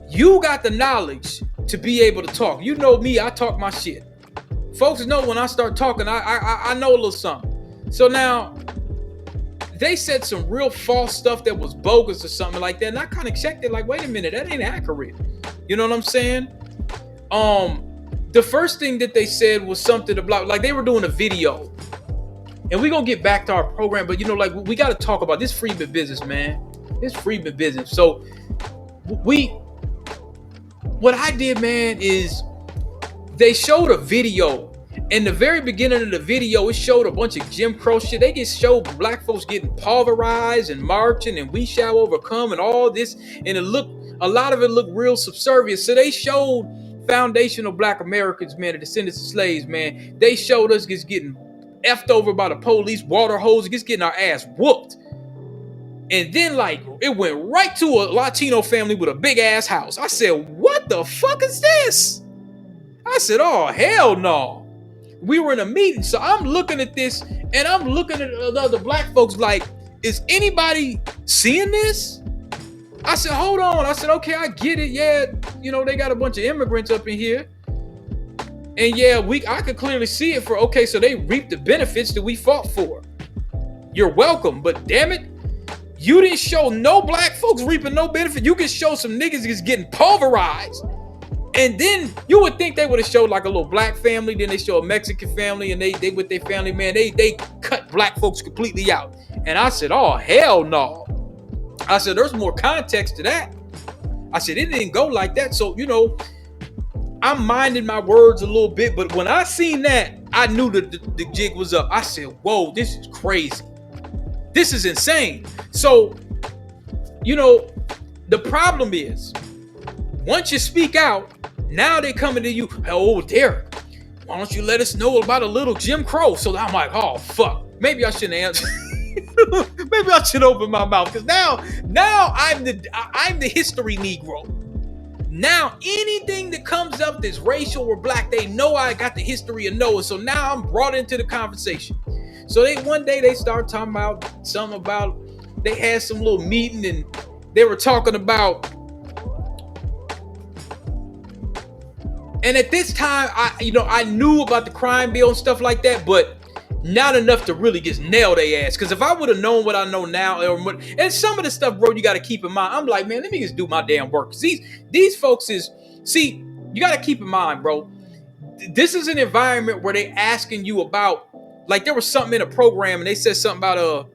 You got the knowledge to be able to talk. You know me, I talk my shit. Folks know when I start talking, I know a little something. So now, they said some real false stuff that was bogus or something like that, and I kind of checked it like, wait a minute, that ain't accurate. You know what I'm saying? The first thing that they said was something about, like, they were doing a video, and we're gonna get back to our program, but you know, like, we got to talk about this freedman business, man. This freedman business. So what I did, man, is they showed a video. In the very beginning of the video, it showed a bunch of Jim Crow shit. They just showed black folks getting pulverized and marching and we shall overcome and all this. And a lot of it looked real subservient. So they showed foundational black Americans, man, the descendants of slaves, man. They showed us just getting effed over by the police, water hoses, just getting our ass whooped. And then, like, it went right to a Latino family with a big ass house. I said, what the fuck is this? I said, oh, hell no. We were in a meeting, so I'm looking at this, and I'm looking at the other black folks like, is anybody seeing this? I said, hold on. I said, okay, I get it. Yeah, you know, they got a bunch of immigrants up in here. And yeah, I could clearly see it okay, so they reaped the benefits that we fought for. You're welcome, but damn it, you didn't show no black folks reaping no benefit. You can show some niggas just getting pulverized. And then you would think they would have showed like a little black family, then they show a Mexican family, and they with their family, man, they cut black folks completely out. And I said, oh, hell no. I said, there's more context to that. I said, it didn't go like that. So, you know, I'm minding my words a little bit, but when I seen that, I knew that the jig was up. I said, whoa, this is crazy. This is insane. So, you know, the problem is, once you speak out, now they coming to you, oh, Derek, why don't you let us know about a little Jim Crow? So I'm like, oh, fuck. Maybe I shouldn't answer. Maybe I should open my mouth, because now I'm the history Negro. Now anything that comes up that's racial or black, they know I got the history of Noah. So now I'm brought into the conversation. So one day they start talking about something about, they had some little meeting and they were talking about, and at this time, I knew about the crime bill and stuff like that, but not enough to really just nail their ass. Because if I would have known what I know now, and some of the stuff, bro, you got to keep in mind. I'm like, man, let me just do my damn work. These folks you got to keep in mind, bro. This is an environment where they asking you about, like, there was something in a program and they said something about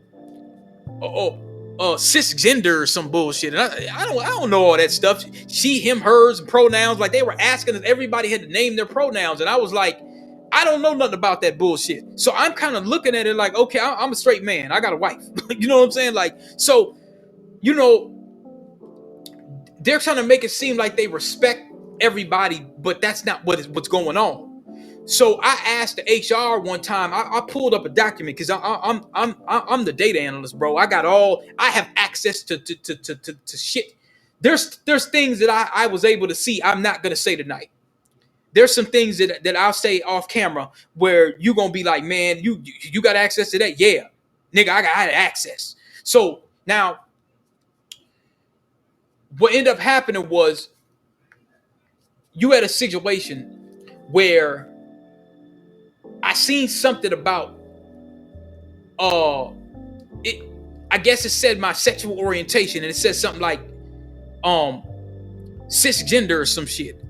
cisgender or some bullshit, and I don't know all that stuff. She, him, hers, and pronouns. Like, they were asking us, everybody had to name their pronouns, and I was like, I don't know nothing about that bullshit. So I'm kind of looking at it like, okay, I'm a straight man. I got a wife. You know what I'm saying? Like, so, you know, they're trying to make it seem like they respect everybody, but that's not what's going on. So I asked the HR one time. I pulled up a document because I'm the data analyst, bro. I have access to shit. There's things that I was able to see. I'm not gonna say tonight. There's some things that I'll say off camera where you gonna be like, man, you got access to that? Yeah, nigga, I had access. So now, what ended up happening was you had a situation where I seen something about I guess it said my sexual orientation, and it said something like cisgender or some shit.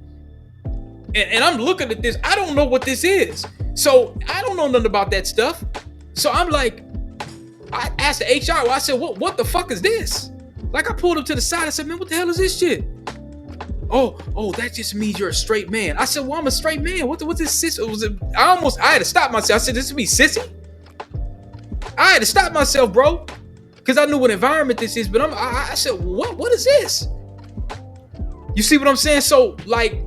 And I'm looking at this, I don't know what this is. So I don't know nothing about that stuff. So I'm like, I asked the HR, I said, what the fuck is this? Like, I pulled him to the side, I said, man, what the hell is this shit? Oh, that just means you're a straight man. I said, well, I'm a straight man. What's this sis? I had to stop myself. I said, this is me, sissy? I had to stop myself, bro. Because I knew what environment this is, but I said, what is this? You see what I'm saying? So, like,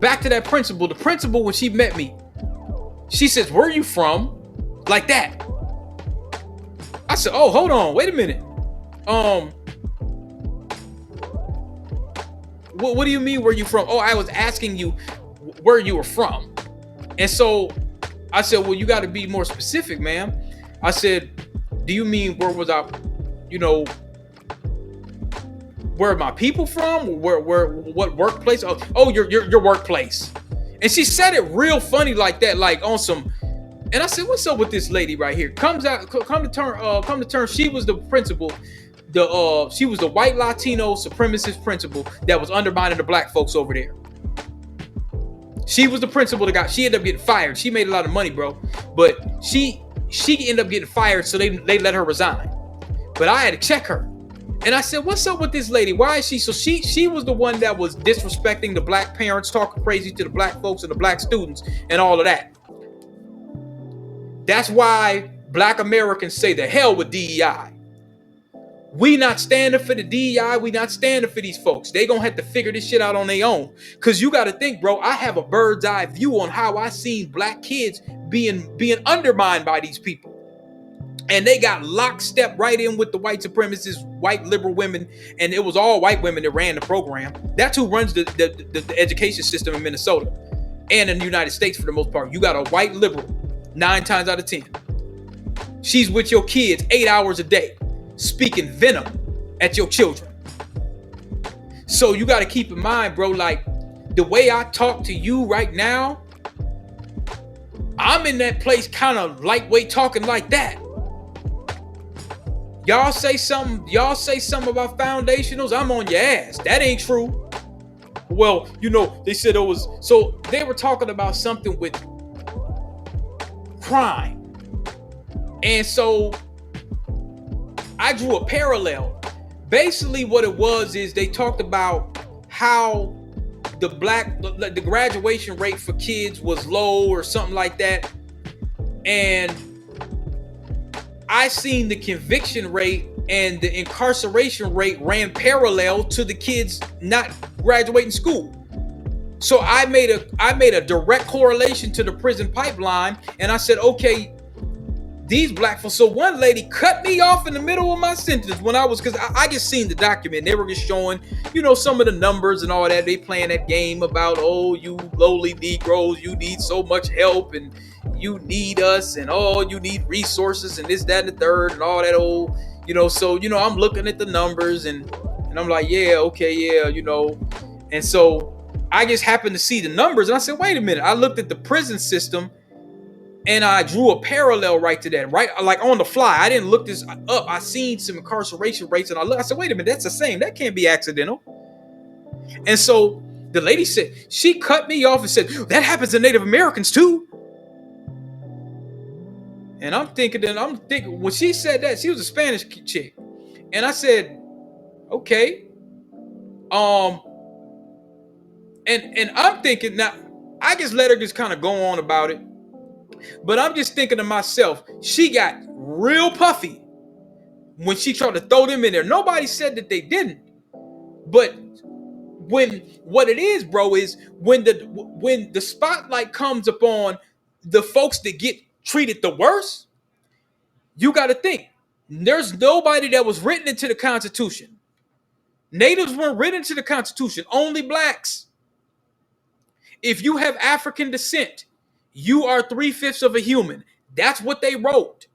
back to that principal. The principal, when she met me, she says, where are you from? Like that. I said, oh, hold on, wait a minute. What do you mean, where you from? Oh, I was asking you where you were from. And so I said, well, you got to be more specific, ma'am. I said, do you mean where was I, where my people from? What workplace? Oh, your workplace. And she said it real funny like that, like on some. And I said, "What's up with this lady right here?" Come to term. She was the principal. She was the white Latino supremacist principal that was undermining the black folks over there. She was the principal that she ended up getting fired. She made a lot of money, bro, but she ended up getting fired, so they let her resign. But I had to check her. And I said, "What's up with this lady? Why is she?" So she was the one that was disrespecting the black parents, talking crazy to the black folks and the black students and all of that. That's why black Americans say the hell with DEI. We not standing for the DEI. We not standing for these folks. They gonna have to figure this shit out on their own. Cause you gotta think, bro, I have a bird's eye view on how I seen black kids being undermined by these people. And they got lockstep right in with the white supremacists, white liberal women, and it was all white women that ran the program. That's who runs the education system in Minnesota and in the United States for the most part. You got a white liberal 9 times out of 10. She's with your kids 8 hours a day, speaking venom at your children. So you got to keep in mind, bro, like the way I talk to you right now, I'm in that place kind of lightweight talking like that. Y'all say something about foundationals, I'm on your ass. That ain't true. Well, they said it was, so they were talking about something with crime. And so I drew a parallel. Basically what it was is they talked about how the graduation rate for kids was low or something like that. And I seen the conviction rate and the incarceration rate ran parallel to the kids not graduating school. So I made a direct correlation to the prison pipeline, and I said, okay, these black folks. So one lady cut me off in the middle of my sentence when because I just seen the document. They were just showing, some of the numbers and all that. They playing that game about, oh, you lowly Negroes, you need so much help and you need us and you need resources and this, that, and the third and all that old, so, I'm looking at the numbers and I'm like, yeah, okay, yeah, and so I just happened to see the numbers and I said, wait a minute. I looked at the prison system and I drew a parallel right to that, right? Like on the fly. I didn't look this up. I seen some incarceration rates and I said, wait a minute, that's the same. That can't be accidental. And so the lady said, she cut me off and said, that happens to Native Americans too. And I'm thinking when she said that, she was a Spanish chick. And I said, okay. And I'm thinking now, I just let her just kind of go on about it. But I'm just thinking to myself, she got real puffy when she tried to throw them in there. Nobody said that they didn't. But what it is, bro, is when the spotlight comes upon the folks that get treated the worst, you got to think there's nobody that was written into the Constitution. Natives weren't written into the Constitution, only blacks. If you have African descent, you are 3/5 of a human. That's what they wrote.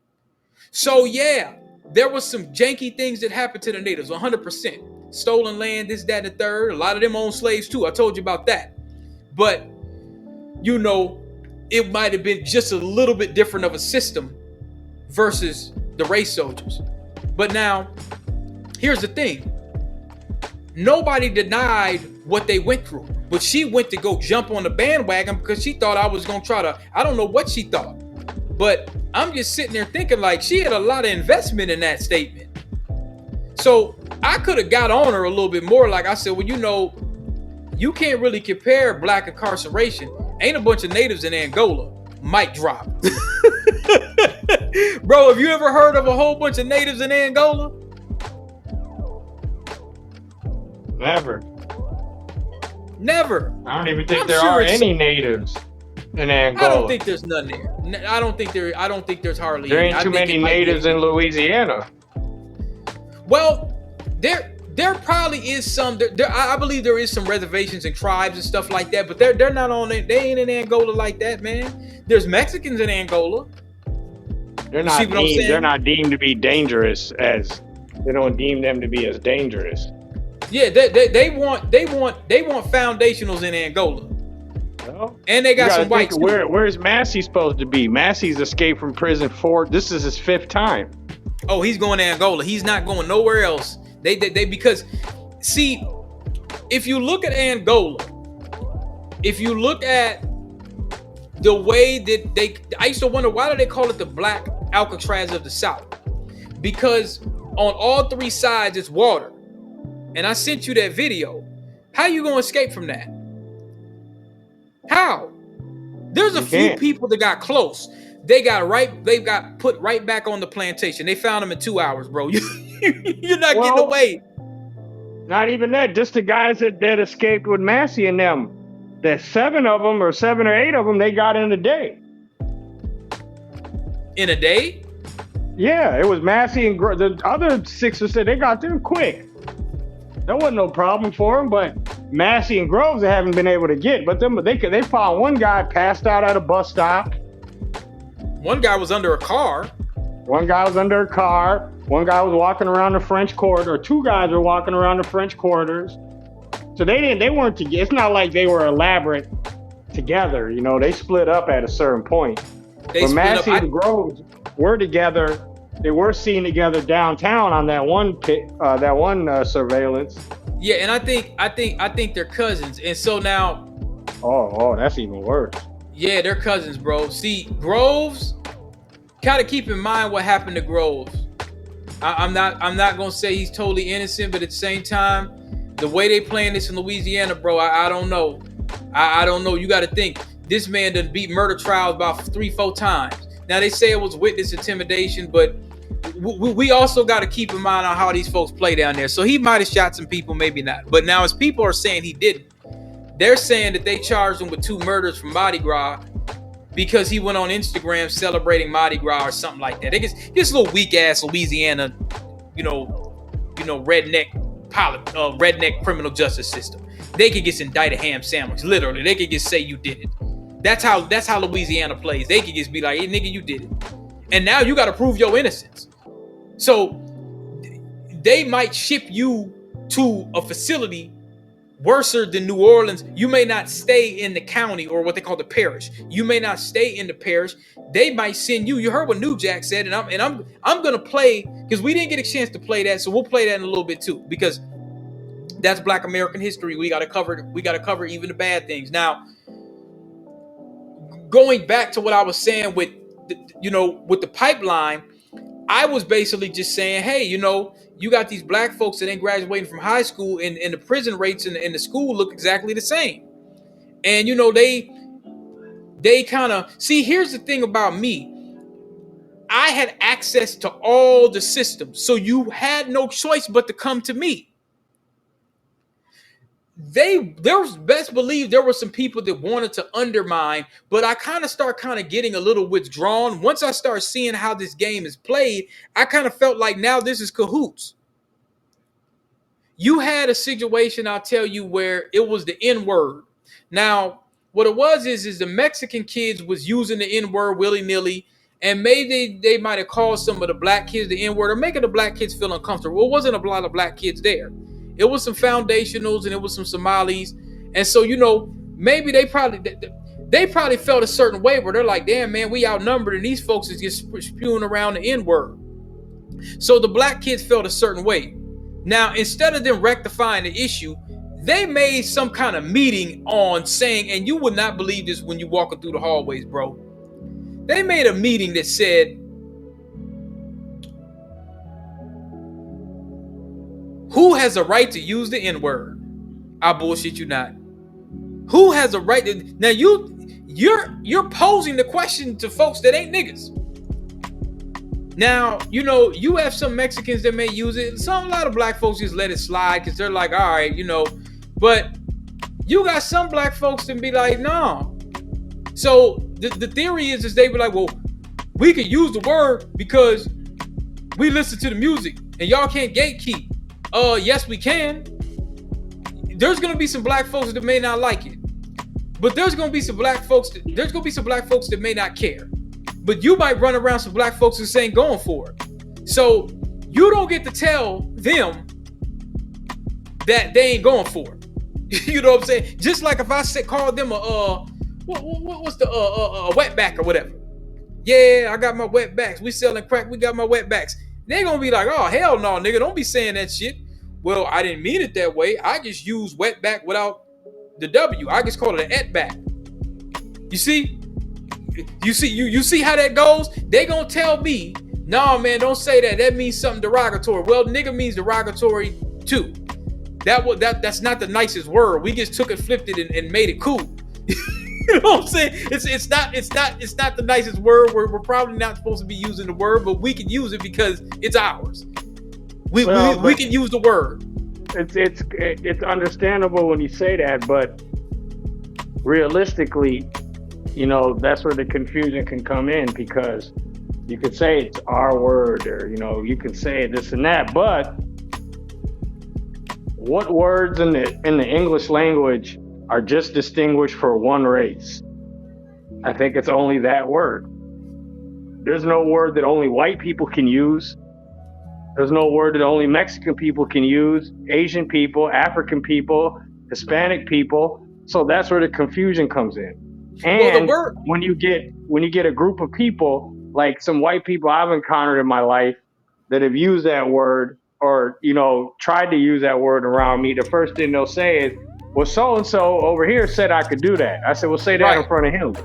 So yeah, there was some janky things that happened to the natives, 100%. Stolen land, this, that, and the third. A lot of them owned slaves too. I told you about that. But, it might have been just a little bit different of a system versus the race soldiers. But now, here's the thing. Nobody denied what they went through. But she went to go jump on the bandwagon because she thought I was going to try to, I don't know what she thought. But I'm just sitting there thinking like she had a lot of investment in that statement. So I could have got on her a little bit more. Like I said, well, you can't really compare black incarceration. Ain't a bunch of natives in Angola. Mic drop. Bro, have you ever heard of a whole bunch of natives in Angola? Never. I don't even think there are any natives in Angola. I don't think there's none there. I don't think there's hardly there any. Ain't too many natives in Louisiana. Well, there probably is some. I believe there is some reservations and tribes and stuff like that, but they're not on it. They ain't in Angola like that, man. There's Mexicans in Angola. They're not deemed to be dangerous as they don't deem them to be as dangerous. Yeah, they want foundationals in Angola. Well, And they got some whites. Where's Massey supposed to be? Massey's escaped from prison this is his 5th time. Oh, he's going to Angola. He's not going nowhere else. They because see, if you look at Angola, if you look at the way that I used to wonder, why do they call it the Black Alcatraz of the South? Because on all 3 sides it's water. And I sent you that video. How you gonna escape from that? How? There's a few people that got close. They got put right back on the plantation. They found them in 2 hours, bro. You're not getting away. Not even that. Just the guys that escaped with Massey and them. There's 7 of them, or 7 or 8 of them, they got in a day. In a day? Yeah, it was Massey and the other 6 or 7. They got them quick. There wasn't no problem for them, but Massey and Groves they haven't been able to get. But they found one guy passed out at a bus stop. One guy was under a car. One guy was under a car. One guy was walking around the French Quarter. 2 guys were walking around the French Quarters. So they weren't together. It's not like they were elaborate together. You know, they split up at a certain point. But Massey and Groves were together. They were seen together downtown on that one surveillance. Yeah, and I think they're cousins. And so now, oh, that's even worse. Yeah, they're cousins, bro. See, Groves, kind of keep in mind what happened to Groves. I'm not gonna say he's totally innocent, but at the same time, the way they playing this in Louisiana, bro, I don't know. I don't know. You got to think this man done beat murder trials about 3-4 times. Now they say it was witness intimidation, but we also got to keep in mind on how these folks play down there. So he might have shot some people, maybe not. But now, as people are saying he didn't, they're saying that they charged him with 2 murders from Mardi Gras because he went on Instagram celebrating Mardi Gras or something like that. This little weak ass Louisiana, redneck criminal justice system. They could get indicted ham sandwich. Literally, they could just say you did it. That's how Louisiana plays. They could just be like, hey, nigga, you did it. And now you got to prove your innocence. So they might ship you to a facility worse than New Orleans. You may not stay in the county or what they call the parish. You may not stay in the parish. They might send you. You heard what New Jack said, and I'm gonna play because we didn't get a chance to play that, so we'll play that in a little bit too because that's Black American history. We got to cover even the bad things. Now, going back to what I was saying with the pipeline, I was basically just saying, hey, you got these black folks that ain't graduating from high school, and the prison rates in the school look exactly the same. And they kind of see. Here's the thing about me. I had access to all the systems, so you had no choice but to come to me. There was best believe there were some people that wanted to undermine, but I kind of getting a little withdrawn. Once I start seeing how this game is played, I kind of felt like now this is cahoots. You had a situation, I'll tell you, where it was the N-word. Now, what it was is the Mexican kids was using the N-word willy-nilly, and maybe they might have called some of the black kids the N-word or making the black kids feel uncomfortable. It wasn't a lot of black kids there. It was some foundationals and it was some Somalis. And so, maybe they probably felt a certain way where they're like, damn, man, we outnumbered and these folks is just spewing around the N-word. So the black kids felt a certain way. Now, instead of them rectifying the issue, they made some kind of meeting on saying, and you would not believe this when you're walking through the hallways, bro. They made a meeting that said, who has a right to use the N-word? I bullshit you not. Who has a right to? Now you're posing the question to folks that ain't niggas. Now, you have some Mexicans that may use it. A lot of black folks just let it slide because they're like, all right, But you got some black folks that be like, no. So the theory is they be like, well, we could use the word because we listen to the music and y'all can't gatekeep. Yes, we can. There's gonna be some black folks that may not like it, but there's gonna be some black folks that may not care. But you might run around some black folks who ain't going for it. So you don't get to tell them that they ain't going for it. You know what I'm saying? Just like if I call them a what's the wetback or whatever. Yeah, I got my wetbacks. We selling crack. We got my wetbacks. They gonna be like, oh hell no, nigga, don't be saying that shit. Well, I didn't mean it that way. I just use wetback without the W. I just call it an etback. You see? You see how that goes? They gonna tell me, nah, man, don't say that. That means something derogatory. Well, nigga means derogatory too. That's not the nicest word. We just took it, flipped it, and made it cool. You know what I'm saying? It's not the nicest word. We're probably not supposed to be using the word, but we can use it because it's ours. We can use the word. It's understandable when you say that, but realistically, you know, that's where the confusion can come in, because you could say it's our word, or, you know, you can say this and that, but what words in the English language are just distinguished for one race? I think it's only that word. There's no word that only white people can use. There's no word that only Mexican people can use, Asian people, African people, Hispanic people. So that's where the confusion comes in. And when you get a group of people, like some white people I've encountered in my life that have used that word, or, you know, tried to use that word around me, the first thing they'll say is, well, so-and-so over here said I could do that. I said, well, say that in front of him.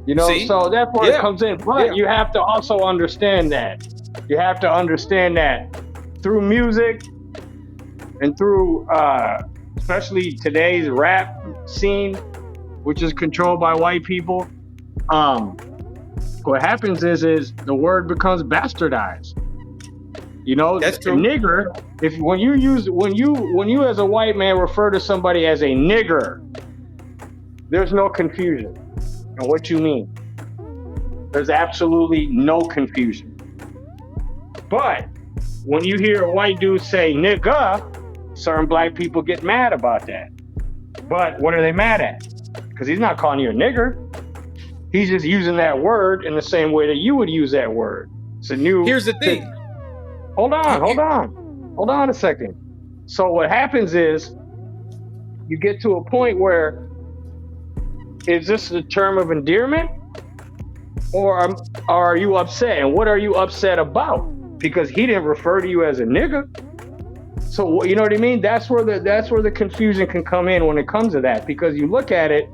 You know, so that's where it comes in. But you have to also understand that. You have to understand that through music and through, especially today's rap scene, which is controlled by white people, what happens is the word becomes bastardized. You know, that's true. Nigger. When you as a white man refer to somebody as a nigger, there's no confusion on what you mean. There's absolutely no confusion. But when you hear a white dude say nigga, certain black people get mad about that. But what are they mad at? Because he's not calling you a nigger. He's just using that word in the same way that you would use that word. It's a new. Here's the thing. Hold on a second. So what happens is you get to a point where, is this a term of endearment, or are you upset? And what are you upset about? Because he didn't refer to you as a nigga. So you know what I mean? That's where the confusion can come in when it comes to that, because you look at it,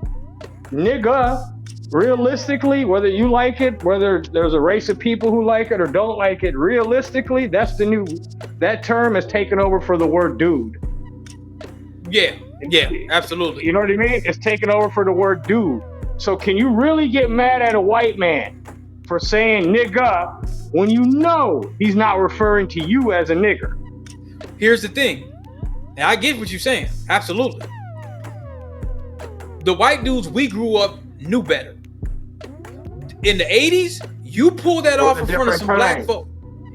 nigga, realistically, whether you like it, whether there's a race of people who like it or don't like it, realistically, that term is taken over for the word dude. Yeah, absolutely. You know what I mean? It's taken over for the word dude. So can you really get mad at a white man for saying nigga when you know he's not referring to you as a nigger? Here's the thing, and I get what you're saying, absolutely. The white dudes we grew up knew better. In the 80s, you pull that off in front of some black folk.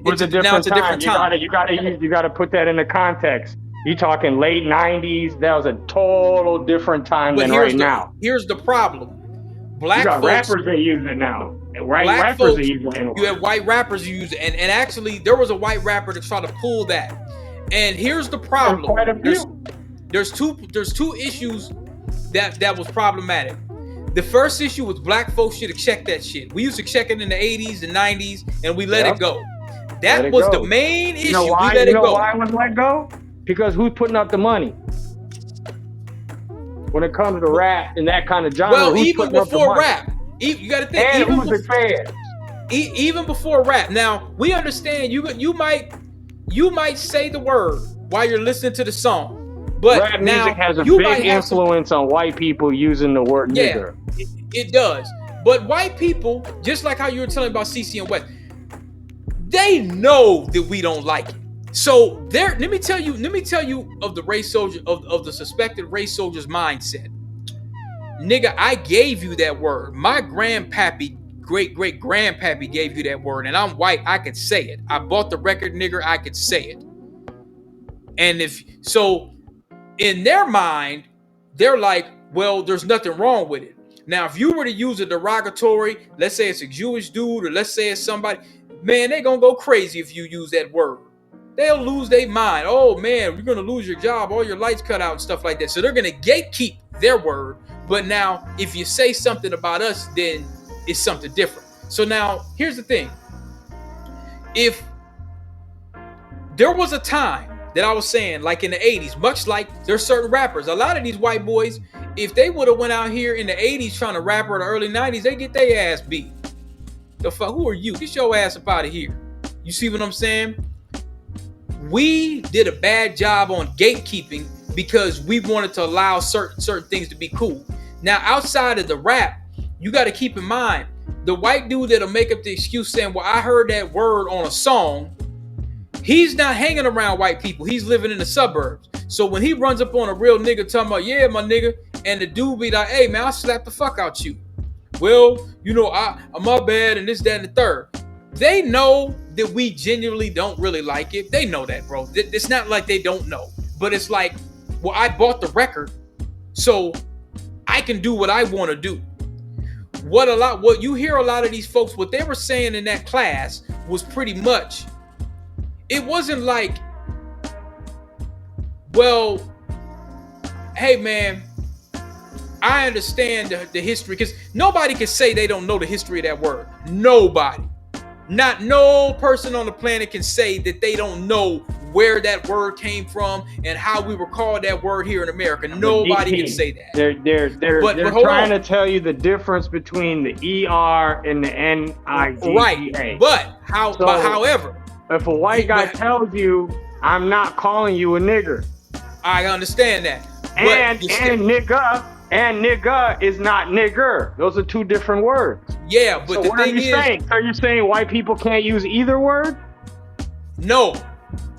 It's a different time. You gotta put that into context. You talking late 90s? That was a total different time than right now. Here's the problem. Black you got folks, rappers that use it now. White folks, use it. You have white rappers who use it, and actually there was a white rapper that tried to pull that. And here's the problem. There's two issues that was problematic. The first issue was black folks should have checked that shit. We used to check it in the 80s and 90s, and we let it go. That was the main issue. You know why? We let it go. Why it was let go? Because who's putting up the money? When it comes to rap and that kind of genre, well, even before rap, you got to think. And who's the fans? Even before rap. Now we understand you might say the word while you're listening to the song. But rap music has a big influence on white people using the word nigger. It does. But white people, just like how you were telling about CC and West, they know that we don't like it. So let me tell you of the race soldier of the suspected race soldier's mindset. Nigga, I gave you that word. My grandpappy, great grandpappy gave you that word, and I'm white. I could say it. I bought the record, nigger. I could say it. And if so, in their mind, they're like, well, there's nothing wrong with it. Now, if you were to use a derogatory, let's say it's a Jewish dude, or let's say it's somebody, man, they're gonna go crazy if you use that word. they'll lose their mind. Oh man, you're gonna lose your job, all your lights cut out and stuff like that. So they're gonna gatekeep their word. But now, if you say something about us, then it's something different. So now, here's the thing. If there was a time that I was saying, like in the 80s, much like there's certain rappers, a lot of these white boys, if they would have went out here in the 80s trying to rap or the early 90s, they get their ass beat. The fuck, who are you? Get your ass up out of here. You see what I'm saying? We did a bad job on gatekeeping because we wanted to allow certain things to be cool. Now, outside of the rap, you got to keep in mind, the white dude that'll make up the excuse saying, well, I heard that word on a song, he's not hanging around white people. He's living in the suburbs. So when he runs up on a real nigga talking about, yeah, my nigga, and the dude be like, hey, man, I'll slap the fuck out you. Well, you know, I'm my bad and this, that, and the third. They know that we genuinely don't really like it. They know that, bro. It's not like they don't know. But it's like, well, I bought the record, so I can do what I want to do. What you hear a lot of these folks, what they were saying in that class was pretty much, it wasn't like, well, hey man, I understand the history, because nobody can say they don't know the history of that word. Nobody. Not no person on the planet can say that they don't know where that word came from and how we were called that word here in America. Nobody can say that. They're trying to tell you the difference between the ER and the NIGGA. Right. But however, if a white guy tells you, I'm not calling you a nigger, I understand that. And nigga is not nigger. Those are two different words. Yeah, but so the what thing are you saying? Are you saying white people can't use either word? No,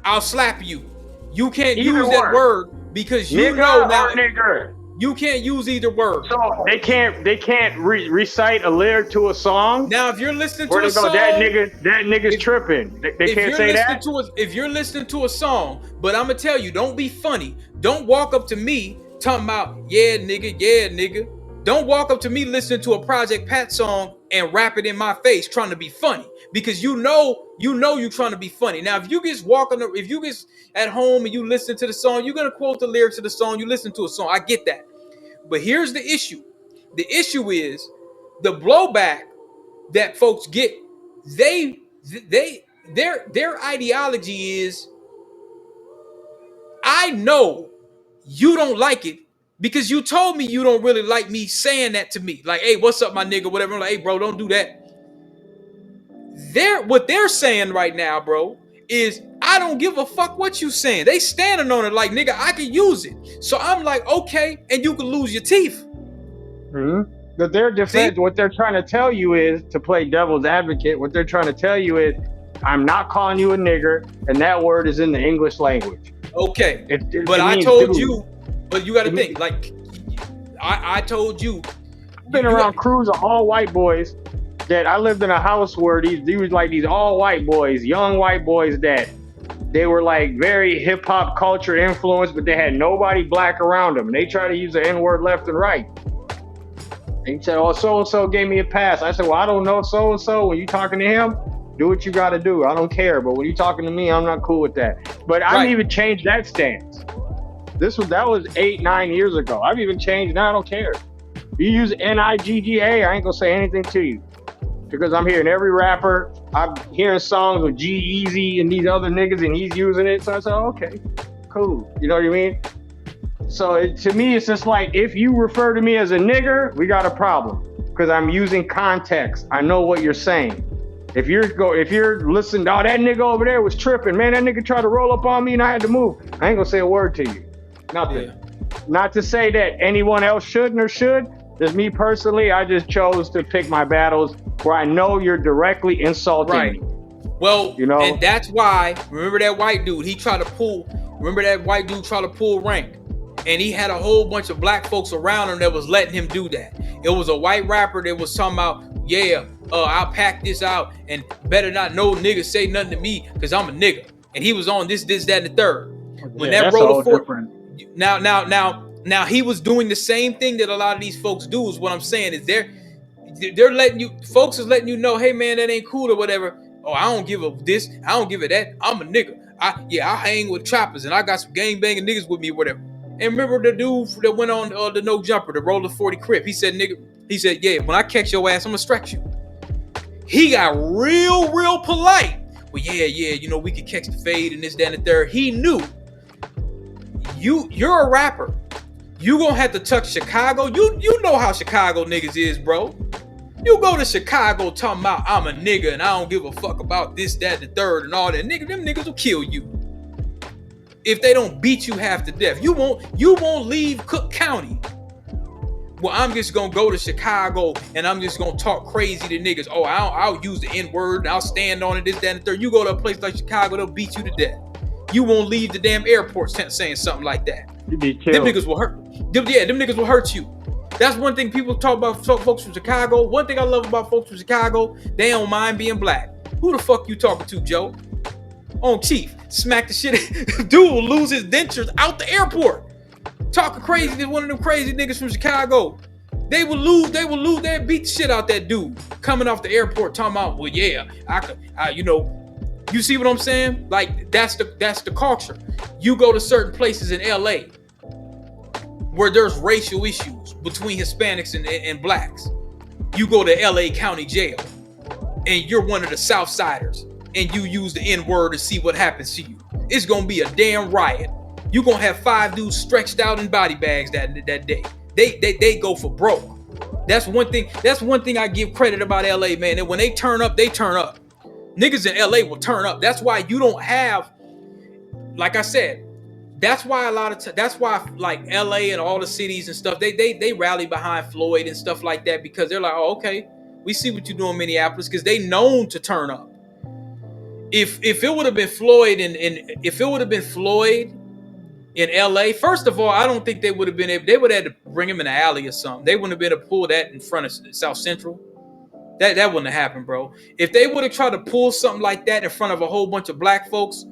I'll slap you. You can't either use that word because you nigga know now. Or nigger. You can't use either word. So they can't recite a lyric to a song. Now, if you're listening to a song, that nigga's tripping. They can't say that. If you're listening to a song, but I'm gonna tell you, don't be funny. Don't walk up to me talking about yeah nigga. Don't walk up to me listening to a Project Pat song and rap it in my face trying to be funny, because you know you're trying to be funny. Now, if you get at home and you listen to the song, you're gonna quote the lyrics of the song. You listen to a song, I get that. But here's the issue. The issue is the blowback that folks get. Their ideology is, I know you don't like it because you told me you don't really like me saying that to me. Like, hey, what's up, my nigga? Whatever. I'm like, hey, bro, don't do that. What they're saying right now, bro, is I don't give a fuck what you saying. They standing on it like, nigga, I can use it. So I'm like, okay, and you can lose your teeth. Mm-hmm. But their defense, what they're trying to tell you is, to play devil's advocate, what they're trying to tell you is, I'm not calling you a nigger, and that word is in the English language. Okay, but I told you, but you got to think, like, I told you. I've been around crews of all white boys that I lived in a house where these was like these all white boys, young white boys that they were like very hip hop culture influenced, but they had nobody black around them. And they tried to use the N-word left and right. And he said, oh, so-and-so gave me a pass. I said, well, I don't know so-and-so. When you talking to him, do what you got to do. I don't care. But when you talking to me, I'm not cool with that. But I've even changed that stance. That was 8-9 years ago. I've even changed. Now I don't care. You use NIGGA, I ain't gonna say anything to you. Because I'm hearing every rapper, I'm hearing songs with G-Eazy and these other niggas, and he's using it. So I said, oh, okay, cool. You know what I mean? So to me, it's just like, if you refer to me as a nigger, we got a problem. Because I'm using context. I know what you're saying. If you're listening, oh, that nigga over there was tripping. Man, that nigga tried to roll up on me and I had to move. I ain't gonna say a word to you. Nothing. Yeah. Not to say that anyone else shouldn't or should. Just me personally, I just chose to pick my battles where I know you're directly insulting me. Well, you know, and that's why, remember that white dude, tried to pull rank. And he had a whole bunch of black folks around him that was letting him do that. It was a white rapper that was talking about, I'll pack this out and better not no nigga say nothing to me because I'm a nigga. And he was on this, that, and the third. When that rolled forward, now he was doing the same thing that a lot of these folks do. Is what I'm saying is they're letting you, folks is letting you know, hey man, that ain't cool or whatever. Oh, I don't give a this, I don't give a that. I'm a nigga. I hang with choppers and I got some gang banging niggas with me, whatever. And remember the dude that went on the no jumper, the roller 40 Crip. He said, nigga, yeah, when I catch your ass, I'm gonna stretch you. He got real polite. Well, yeah, we could catch the fade and this, that, and the third. He knew you're a rapper. You gonna have to touch Chicago. You know how Chicago niggas is, bro. You go to Chicago talking about I'm a nigga and I don't give a fuck about this, that, and the third and all that. Nigga, them niggas will kill you. If they don't beat you half to death. You won't leave Cook County. Well, I'm just gonna go to Chicago and I'm just gonna talk crazy to niggas. Oh, I'll use the N-word and I'll stand on it, this, that, and the third. You go to a place like Chicago, they'll beat you to death. You won't leave the damn airport saying something like that. You be killed. Them niggas will hurt. Them niggas will hurt you. That's one thing people talk about folks from Chicago. One thing I love about folks from Chicago, they don't mind being black. Who the fuck you talking to, Joe? On Chief, smack the shit. Dude will lose his dentures out the airport. Talking crazy to one of them crazy niggas from Chicago. They will lose, they'll beat the shit out that dude coming off the airport talking about, well, yeah, you see what I'm saying? Like, that's the culture. You go to certain places in LA where there's racial issues between Hispanics and blacks. You go to LA County Jail and you're one of the Southsiders and you use the N-word to see what happens to you. It's gonna be a damn riot. You're gonna have 5 dudes stretched out in body bags that day. They go for broke. That's one thing I give credit about LA, man. And when they turn up, they turn up. Niggas in LA will turn up. That's why you don't have, like I said, that's why like LA and all the cities and stuff, they rally behind Floyd and stuff like that, because they're like, oh, okay, we see what you do in Minneapolis, because they known to turn up. If it would have been Floyd in LA, first of all, I don't think they would have been able, they would have had to bring him in an alley or something. They wouldn't have been able to pull that in front of South Central. That wouldn't have happened, bro. If they would have tried to pull something like that in front of a whole bunch of black folks,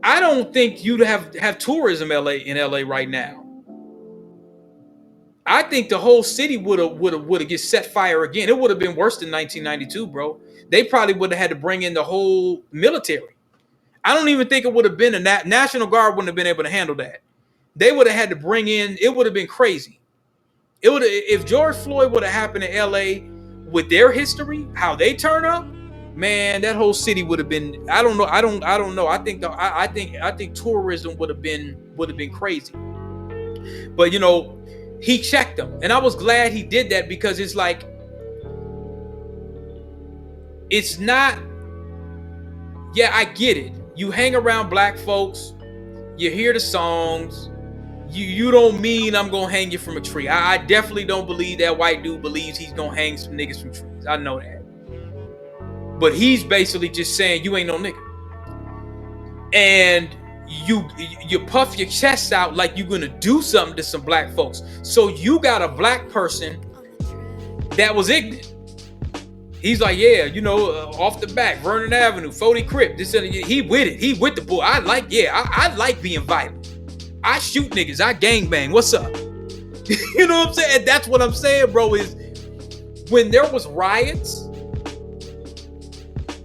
I don't think you'd have tourism in LA right now. I think the whole city would have get set fire again. It would have been worse than 1992, bro. They probably would have had to bring in the whole military. I don't even think it would have been National Guard wouldn't have been able to handle that. They would have had to bring in, it would have been crazy. It would have, if George Floyd would have happened in LA with their history, how they turn up, man, that whole city would have been, I don't know. I think tourism would have been crazy. But he checked them. And I was glad he did that, because it's like, it's not, yeah, I get it. You hang around black folks, you hear the songs, you don't mean I'm gonna hang you from a tree. I definitely don't believe that white dude believes he's gonna hang some niggas from trees. I know that. But he's basically just saying you ain't no nigga. And you puff your chest out like you're gonna do something to some black folks. So you got a black person that was ignorant. He's like, yeah, off the back, Vernon Avenue, 40 Crip, this and he with it. He with the bull. I like being violent. I shoot niggas. I gangbang. What's up? You know what I'm saying? And that's what I'm saying, bro, is when there was riots,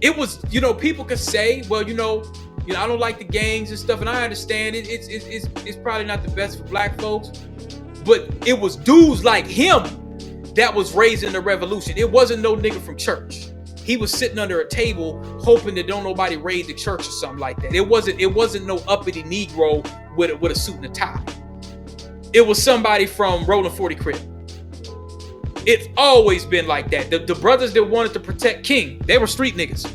it was, people could say, well, I don't like the gangs and stuff, and I understand it. It's probably not the best for black folks, but it was dudes like him that was raising the revolution. It wasn't no nigga from church. He was sitting under a table hoping that don't nobody raid the church or something like that. It wasn't no uppity Negro with a suit and a tie. It was somebody from Rolling 40 Crip. It's always been like that. The brothers that wanted to protect King, they were street niggas.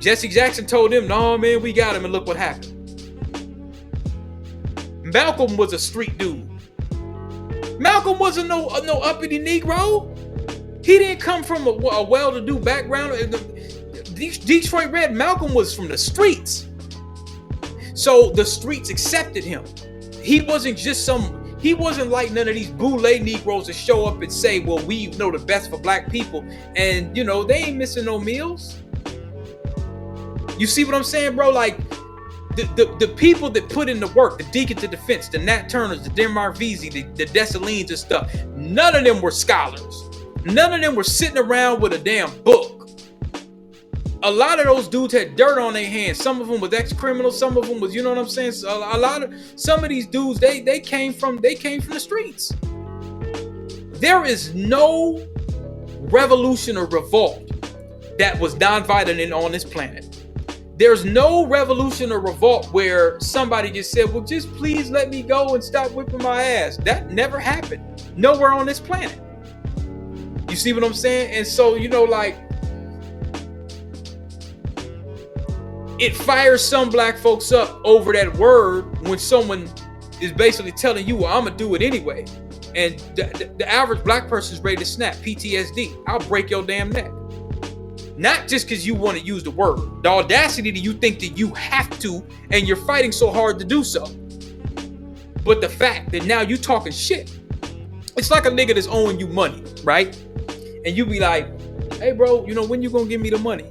Jesse Jackson told them, no, man, we got him, and look what happened. Malcolm was a street dude. Malcolm wasn't no uppity Negro. He didn't come from a well-to-do background. Detroit Red, Malcolm was from the streets. So the streets accepted him. He wasn't like none of these boule Negroes that show up and say, well, we know the best for black people. And, they ain't missing no meals. You see what I'm saying, bro? Like, the people that put in the work, the Deacons of Defense, the Nat Turners, the Denmark Vesey, the Dessalines and stuff, none of them were scholars. None of them were sitting around with a damn book. a lot of those dudes had dirt on their hands. Some of them was ex-criminals. Some of them was, you know what I'm saying? So some of these dudes, they came from the streets. There is no revolution or revolt that was non-violent on this planet. There's no revolution or revolt where somebody just said, well, just please let me go and stop whipping my ass. That never happened. Nowhere on this planet. You see what I'm saying? And so, you know, like, it fires some black folks up over that word when someone is basically telling you, well, I'm going to do it anyway. And the average black person is ready to snap. PTSD. I'll break your damn neck. Not just because you want to use the word. The audacity that you think that you have to, and you're fighting so hard to do so. But the fact that now you talking shit. It's like a nigga that's owing you money, right? And you be like, hey bro, you know, when you gonna give me the money?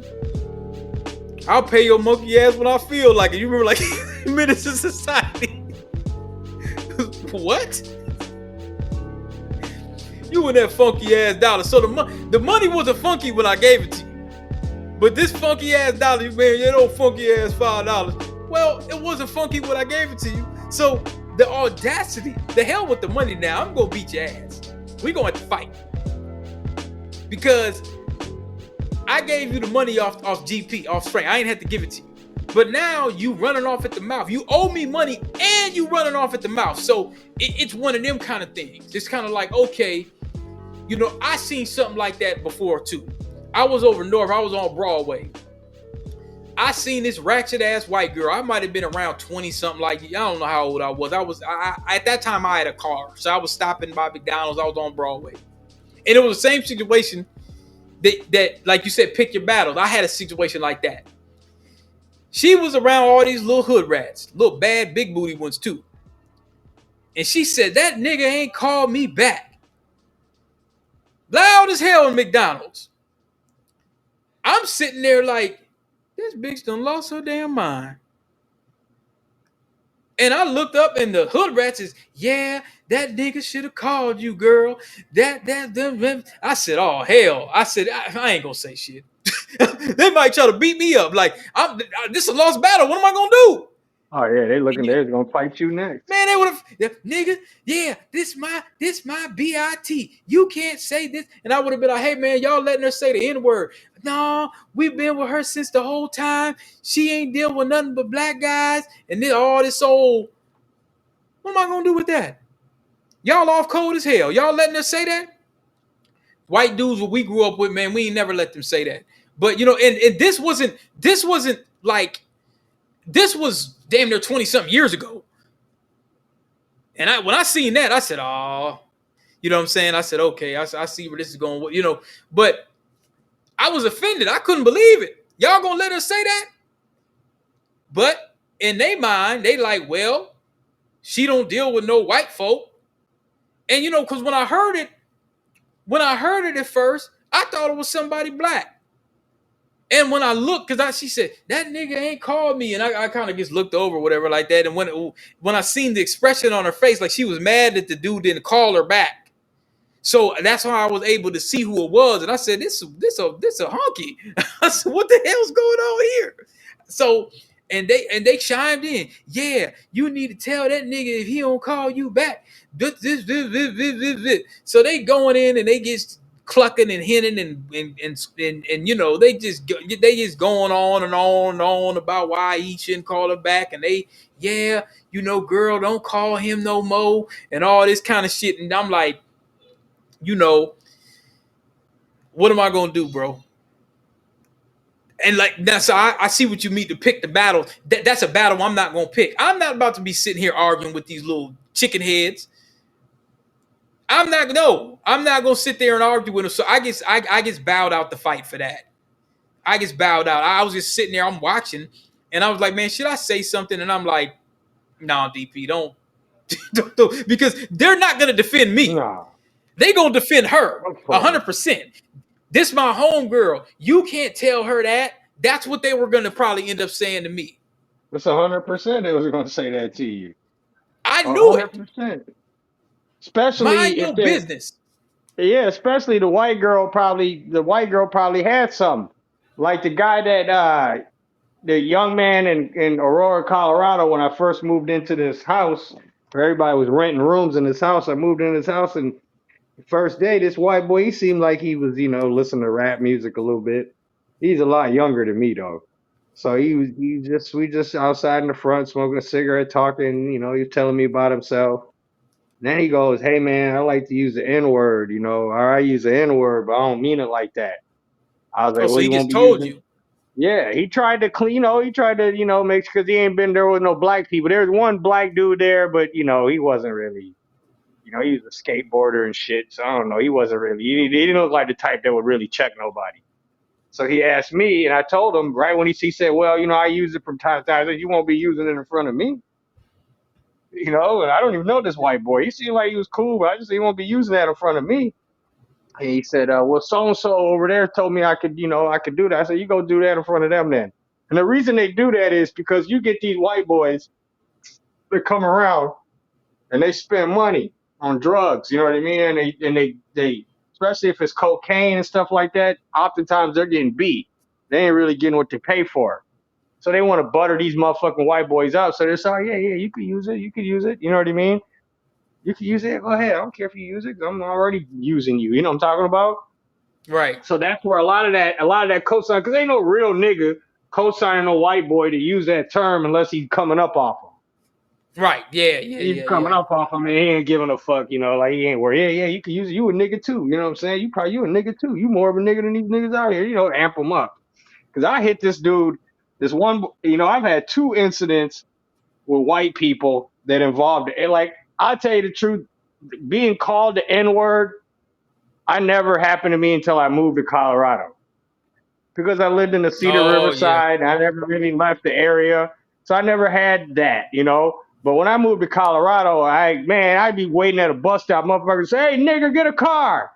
I'll pay your monkey ass when I feel like it. You remember like Menace to Society. What? You and that funky ass dollar. So the money wasn't funky when I gave it to you. But this funky ass dollar, man, that old funky ass $5. Well, it wasn't funky when I gave it to you. So the audacity, the hell with the money now. I'm gonna beat your ass. We gonna have to fight. Because I gave you the money off GP, off Frank. I ain't had to give it to you. But now you running off at the mouth. You owe me money and you running off at the mouth. So it's one of them kind of things. It's kind of like, okay, you know, I seen something like that before too. I was over north. I was on Broadway. I seen this ratchet ass white girl. I might have been around 20 something, like, I don't know how old I was. I at that time I had a car. So I was stopping by McDonald's. I was on Broadway. And it was the same situation that like you said, pick your battles. I had a situation like that. She was around all these little hood rats, little bad big booty ones too. And she said, that nigga ain't called me back. Loud as hell in McDonald's. I'm sitting there like, this bitch done lost her damn mind. And I looked up and the hood rats is, yeah, that nigga should have called you, girl. I said, oh, hell. I said, I ain't gonna say shit. They might try to beat me up. Like, this is a lost battle. What am I gonna do? Oh yeah, they're gonna fight you next. Man, they would have, nigga, yeah, this my BIT. You can't say this. And I would have been like, hey man, y'all letting her say the N-word. No, we've been with her since the whole time. She ain't dealing with nothing but black guys. And then all this old. What am I gonna do with that? Y'all off cold as hell. Y'all letting her say that? White dudes what we grew up with, man, we ain't never let them say that. But you know, and this wasn't like, this was damn near 20-something years ago. And when I seen that, I said, oh, you know what I'm saying? I said, okay, I see where this is going, you know. But I was offended. I couldn't believe it. Y'all gonna let her say that? But in their mind, they like, well, she don't deal with no white folk. And, you know, because when I heard it at first, I thought it was somebody black. And when I looked, because she said, that nigga ain't called me. And I kind of just looked over, whatever, like that. And when I seen the expression on her face, like she was mad that the dude didn't call her back. So that's how I was able to see who it was. And I said, this a honky. I said, what the hell's going on here? So, and they chimed in. Yeah, you need to tell that nigga if he don't call you back. This. So they going in and they get clucking and hinting and you know, they just going on and on and on about why he shouldn't call her back. And they, yeah, you know, girl, don't call him no more and all this kind of shit. And I'm like, you know, what am I gonna do, bro? And like that's, I see what you mean to pick the battle. That's a battle I'm not gonna pick. I'm not about to be sitting here arguing with these little chicken heads. I'm not gonna sit there and argue with them. So I guess bowed out the fight for that. I just bowed out. I was just sitting there, I'm watching, and I was like, man, should I say something? And I'm like, nah, DP, don't because they're not gonna defend me. Nah. They gonna defend her 100%. This my homegirl. You can't tell her that. That's what they were gonna probably end up saying to me. It's 100% they was gonna say that to you. I knew 100%. it. Especially mind your business. Yeah, especially the white girl probably had something. Like the guy that the young man in Aurora, Colorado, when I first moved into this house, where everybody was renting rooms in this house. I moved in this house, and the first day, this white boy, he seemed like he was, listening to rap music a little bit. He's a lot younger than me though. So we just outside in the front smoking a cigarette, talking, he was telling me about himself. And then he goes, "Hey man, I like to use the N-word, or I use the N-word, but I don't mean it like that." I was like, Oh, so "Well, he you won't just be told using." you. Yeah, he tried to clean, he tried to, make sure, because he ain't been there with no black people. There's one black dude there, but he wasn't really, he was a skateboarder and shit. So I don't know. He wasn't really, he didn't look like the type that would really check nobody. So he asked me, and I told him right when he said, "Well, I use it from time to time." I said, "You won't be using it in front of me." And I don't even know this white boy. He seemed like he was cool, but I just said, "He won't be using that in front of me." And he said, "Well, so-and-so over there told me I could, I could do that." I said, "You go do that in front of them then." And the reason they do that is because you get these white boys that come around and they spend money on drugs. You know what I mean? And they especially if it's cocaine and stuff like that. Oftentimes they're getting beat. They ain't really getting what they pay for. So they want to butter these motherfucking white boys up. So they're saying, "Yeah, you could use it. You could use it." You know what I mean? You can use it. Go ahead. I don't care if you use it. I'm already using you. You know what I'm talking about? Right. So that's where a lot of that cosign, because ain't no real nigga co-signing a white boy to use that term unless he's coming up off him. Right. Yeah. He's coming up off him and he ain't giving a fuck, like he ain't worried. Yeah, you can use it. You a nigga too. You know what I'm saying? You a nigga too. You more of a nigga than these niggas out here. Amp them up. Because I hit this dude, this one, I've had 2 incidents with white people that involved it. Like, I'll tell you the truth, being called the N-word, I never happened to me until I moved to Colorado. Because I lived in the Cedar Riverside, I never really left the area. So I never had that, But when I moved to Colorado, I'd be waiting at a bus stop, motherfuckers say, "Hey, nigger, get a car."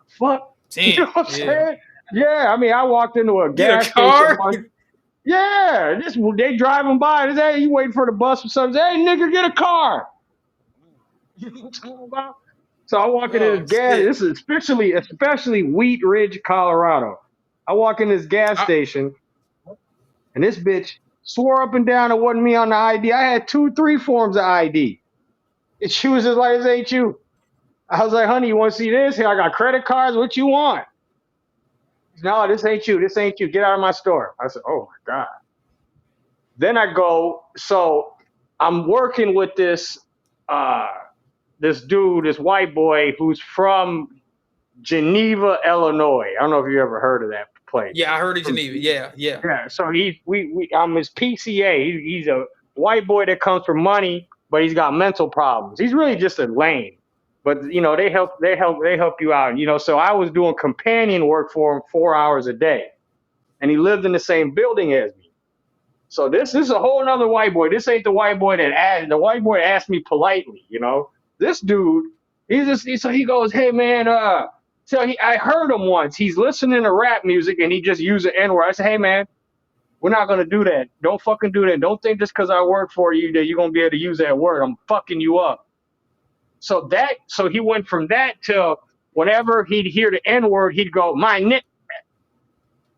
Fuck. Damn. You know what I'm saying? Yeah, I walked into a Get a gas car? station. Yeah, they driving by. They say, "Hey, you waiting for the bus or something?" Say, "Hey, nigger, get a car." You know what I'm talking about? So I walk into this gas. This is especially Wheat Ridge, Colorado. I walk in this gas station, and this bitch swore up and down it wasn't me on the ID. I had 2, 3 forms of ID. And she was just like, "This ain't you." I was like, "Honey, you want to see this? Here, I got credit cards. What you want?" "No, this ain't you. This ain't you. Get out of my store." I said, "Oh my God." Then I go, so I'm working with this dude, this white boy who's from Geneva, Illinois. I don't know if you ever heard of that place. Yeah, I heard of Geneva. Yeah. Yeah. So I'm his PCA. He's a white boy that comes for money, but he's got mental problems. He's really just a lame. But they help you out. So I was doing companion work for him 4 hours a day, and he lived in the same building as me. So this is a whole nother white boy. This ain't the white boy that asked. The white boy asked me politely. This dude, so he goes, "Hey man, I heard him once. He's listening to rap music and he just used the N-word." I said, "Hey man, we're not gonna do that. Don't fucking do that. Don't think just because I work for you that you're gonna be able to use that word. I'm fucking you up." So he went from that to whenever he'd hear the N-word, he'd go, "My nigga."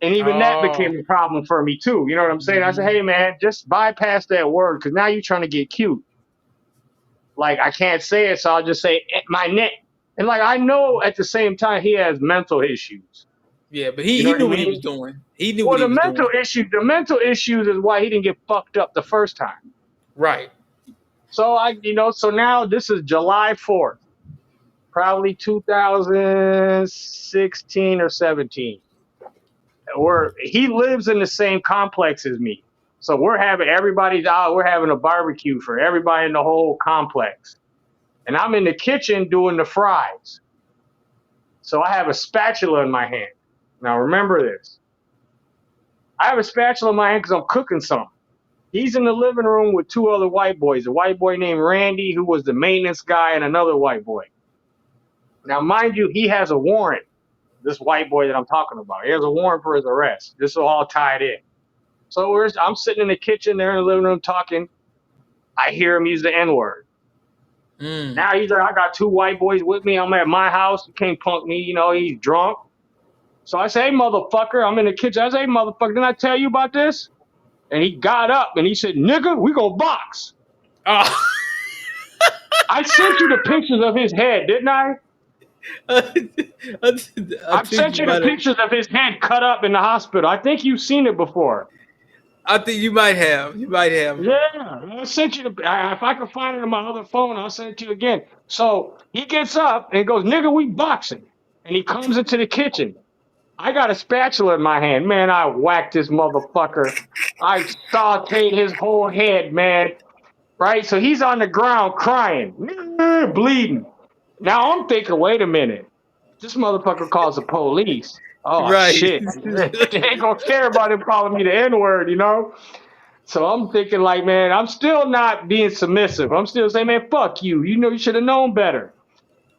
And even that became a problem for me too. You know what I'm saying? I said, "Hey man, just bypass that word because now you're trying to get cute. Like I can't say it, so I'll just say my neck." And like I know at the same time he has mental issues. Yeah, but he knew what he was doing. He knew what he was doing. The mental issues is why he didn't get fucked up the first time. Right. So so now this is July 4th, probably 2016 or 17. He lives in the same complex as me. So everybody's out. We're having a barbecue for everybody in the whole complex. And I'm in the kitchen doing the fries. So I have a spatula in my hand. Now remember this. I have a spatula in my hand because I'm cooking something. He's in the living room with 2 other white boys. A white boy named Randy, who was the maintenance guy, and another white boy. Now, mind you, he has a warrant. This white boy that I'm talking about. He has a warrant for his arrest. This is all tied in. So I'm sitting in the kitchen there in the living room talking. I hear him use the N-word. Now he's like, "I got 2 white boys with me. I'm at my house. You can't punk me. He's drunk." So I say, hey, motherfucker, I'm in the kitchen. I say, hey, motherfucker, didn't I tell you about this? And he got up and he said, nigga, we gonna box. Oh. I sent you the pictures of his head, didn't I? I've sent you the pictures of his head cut up in the hospital. I think you've seen it before. I think you might have. You might have. Yeah, I sent you if I can find it on my other phone, I'll send it to you again. So he gets up and goes, nigga, we boxing. And he comes into the kitchen. I got a spatula in my hand. Man, I whacked this motherfucker. I sauteed his whole head, man. Right? So he's on the ground crying, bleeding. Now I'm thinking, wait a minute. This motherfucker calls the police. Oh, Right. shit. They ain't gonna care about him calling me the N-word, you know? So I'm thinking like, man, I'm still not being submissive. I'm still saying, man, fuck you. You know, you should have known better.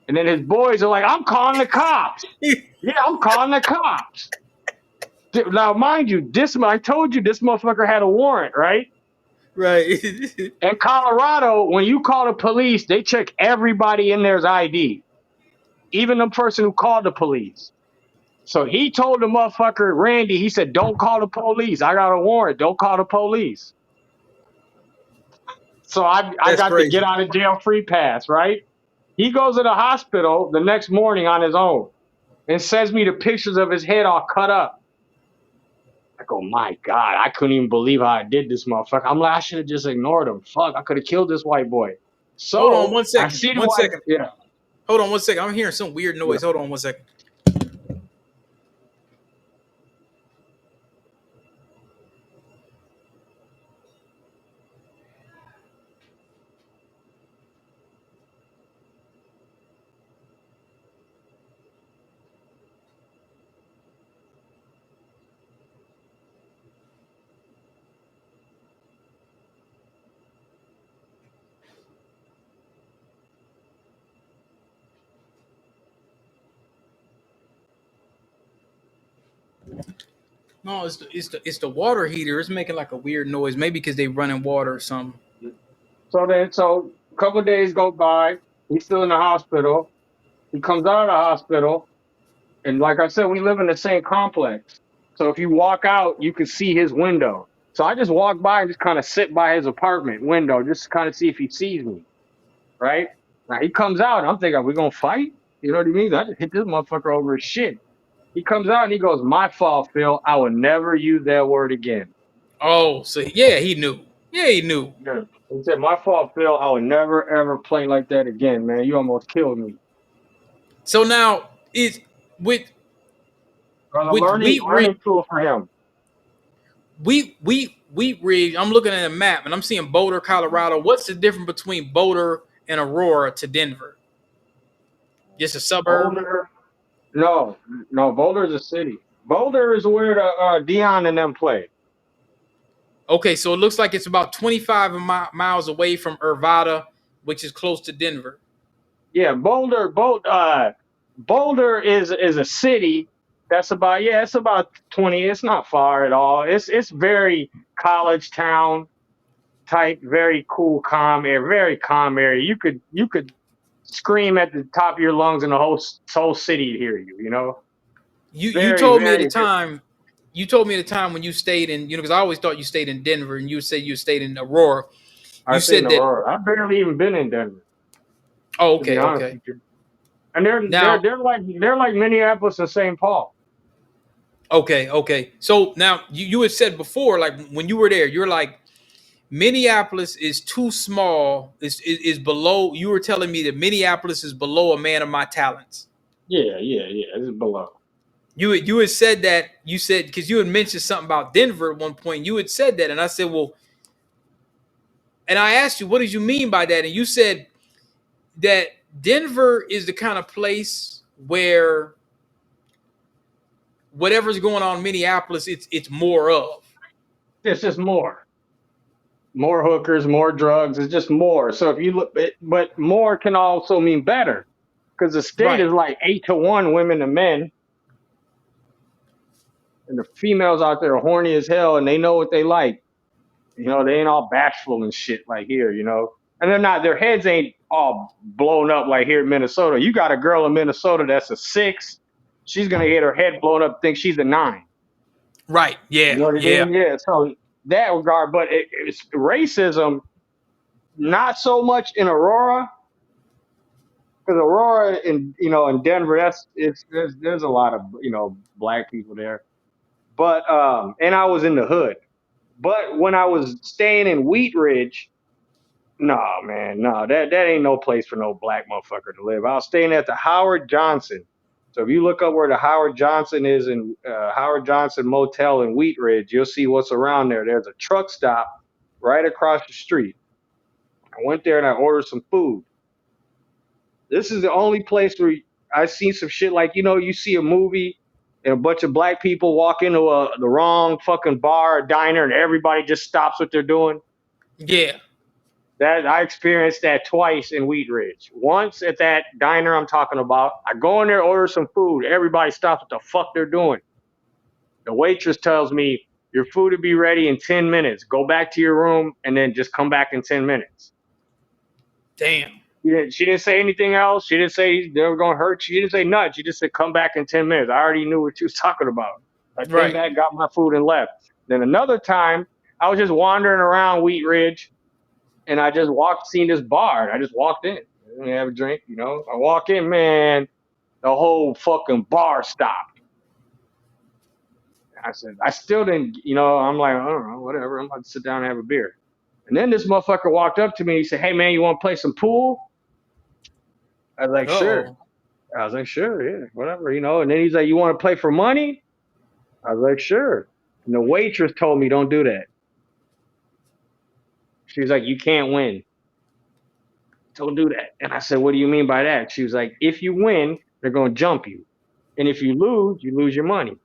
And then his boys are like, I'm calling the cops. Yeah, I'm calling the cops. Now, mind you, I told you this motherfucker had a warrant, right? Right. In Colorado, when you call the police, they check everybody in there's ID. Even the person who called the police. So he told the motherfucker, Randy, he said, don't call the police. I got a warrant. Don't call the police. So I got crazy. to get out of jail free pass, right? He goes to the hospital the next morning on his own and sends me the pictures of his head all cut up. I go, my God, I couldn't even believe how I did this motherfucker. I'm like, I should have just ignored him. Fuck, I could have killed this white boy. So hold on 1 second. I see One second. Yeah. Hold on 1 second. I'm hearing some weird noise. Hold on 1 second. No, it's the water heater. It's making like a weird noise. Maybe because they running water or something. So a couple of days go by. He's still in the hospital. He comes out of the hospital, and like I said, we live in the same complex. So if you walk out, you can see his window. So I just walk by and just kind of sit by his apartment window, just to kind of see if he sees me. Right? Now he comes out, and I'm thinking, are we gonna fight? You know what I mean? I just hit this motherfucker over his shit. He comes out and he goes, my fault, Phil. I will never use that word again. Oh, so yeah, he knew. Yeah, he knew. Yeah. He said, my fault, Phil. I will never, ever play like that again, man. You almost killed me. So now, it's with learning tool for him. I'm looking at a map, and I'm seeing Boulder, Colorado. What's the difference between Boulder and Aurora to Denver? Just a suburb? Boulder, no, Boulder is a city. Boulder is where the Dion and them play. Okay, so it looks like it's about 25 miles away from Arvada, which is close to Denver. Yeah, Boulder is a city that's about it's about 20. It's not far at all. It's very college town type, very cool, calm area, very calm area. You could scream at the top of your lungs and the whole city hear you. You know. You told me at the time. You told me at the time when you stayed in, because I always thought you stayed in Denver, and you said you stayed in Aurora. I said that Aurora. I've barely even been in Denver. Oh, okay, okay. And they're like Minneapolis and St. Paul. Okay. So now you had said before, like when you were there, you're like, Minneapolis is too small. Is below. You were telling me that Minneapolis is below a man of my talents. Yeah. It's below. You had said that. You said, because you had mentioned something about Denver at one point. You had said that, and I said, well, and I asked you, what did you mean by that? And you said that Denver is the kind of place where whatever's going on in Minneapolis, it's more of. It's just more hookers, more drugs. It's just more. So if you look, but more can also mean better, because the state is like 8-1 women to men. And the females out there are horny as hell, and they know what they like. You know, they ain't all bashful and shit like here, you know. And their heads ain't all blown up like here in Minnesota. You got a girl in Minnesota that's a 6, she's gonna get her head blown up, think she's a 9. Right. Yeah. You know what I Yeah. mean? Yeah. So that regard, but it's racism, not so much in Aurora, because Aurora in in Denver, there's a lot of black people there. But and I was in the hood. But when I was staying in Wheat Ridge, no man, no, that ain't no place for no black motherfucker to live. I was staying at the Howard Johnson. So if you look up where the Howard Johnson is in Howard Johnson Motel in Wheat Ridge, you'll see what's around there. There's a truck stop right across the street. I went there and I ordered some food. This is the only place where I seen some shit like, you see a movie and a bunch of black people walk into the wrong fucking bar or diner and everybody just stops what they're doing. Yeah. That I experienced that twice in Wheat Ridge. Once at that diner I'm talking about, I go in there, order some food. Everybody stops what the fuck they're doing. The waitress tells me, your food will be ready in 10 minutes. Go back to your room and then just come back in 10 minutes. Damn. She didn't say anything else. She didn't say they were going to hurt you. She didn't say nothing. She just said, come back in 10 minutes. I already knew what she was talking about. I came back, got my food, and left. Then another time, I was just wandering around Wheat Ridge, and I just seen this bar, and I just walked in. I didn't have a drink, I walk in, man, the whole fucking bar stopped. I said, I still didn't, I'm like, I don't know, whatever. I'm about to sit down and have a beer. And then this motherfucker walked up to me. He said, hey, man, you want to play some pool? I was like, sure. I was like, sure, yeah, whatever, And then he's like, you want to play for money? I was like, sure. And the waitress told me, don't do that. She was like, you can't win. Don't do that. And I said, what do you mean by that? She was like, if you win, they're going to jump you. And if you lose your money.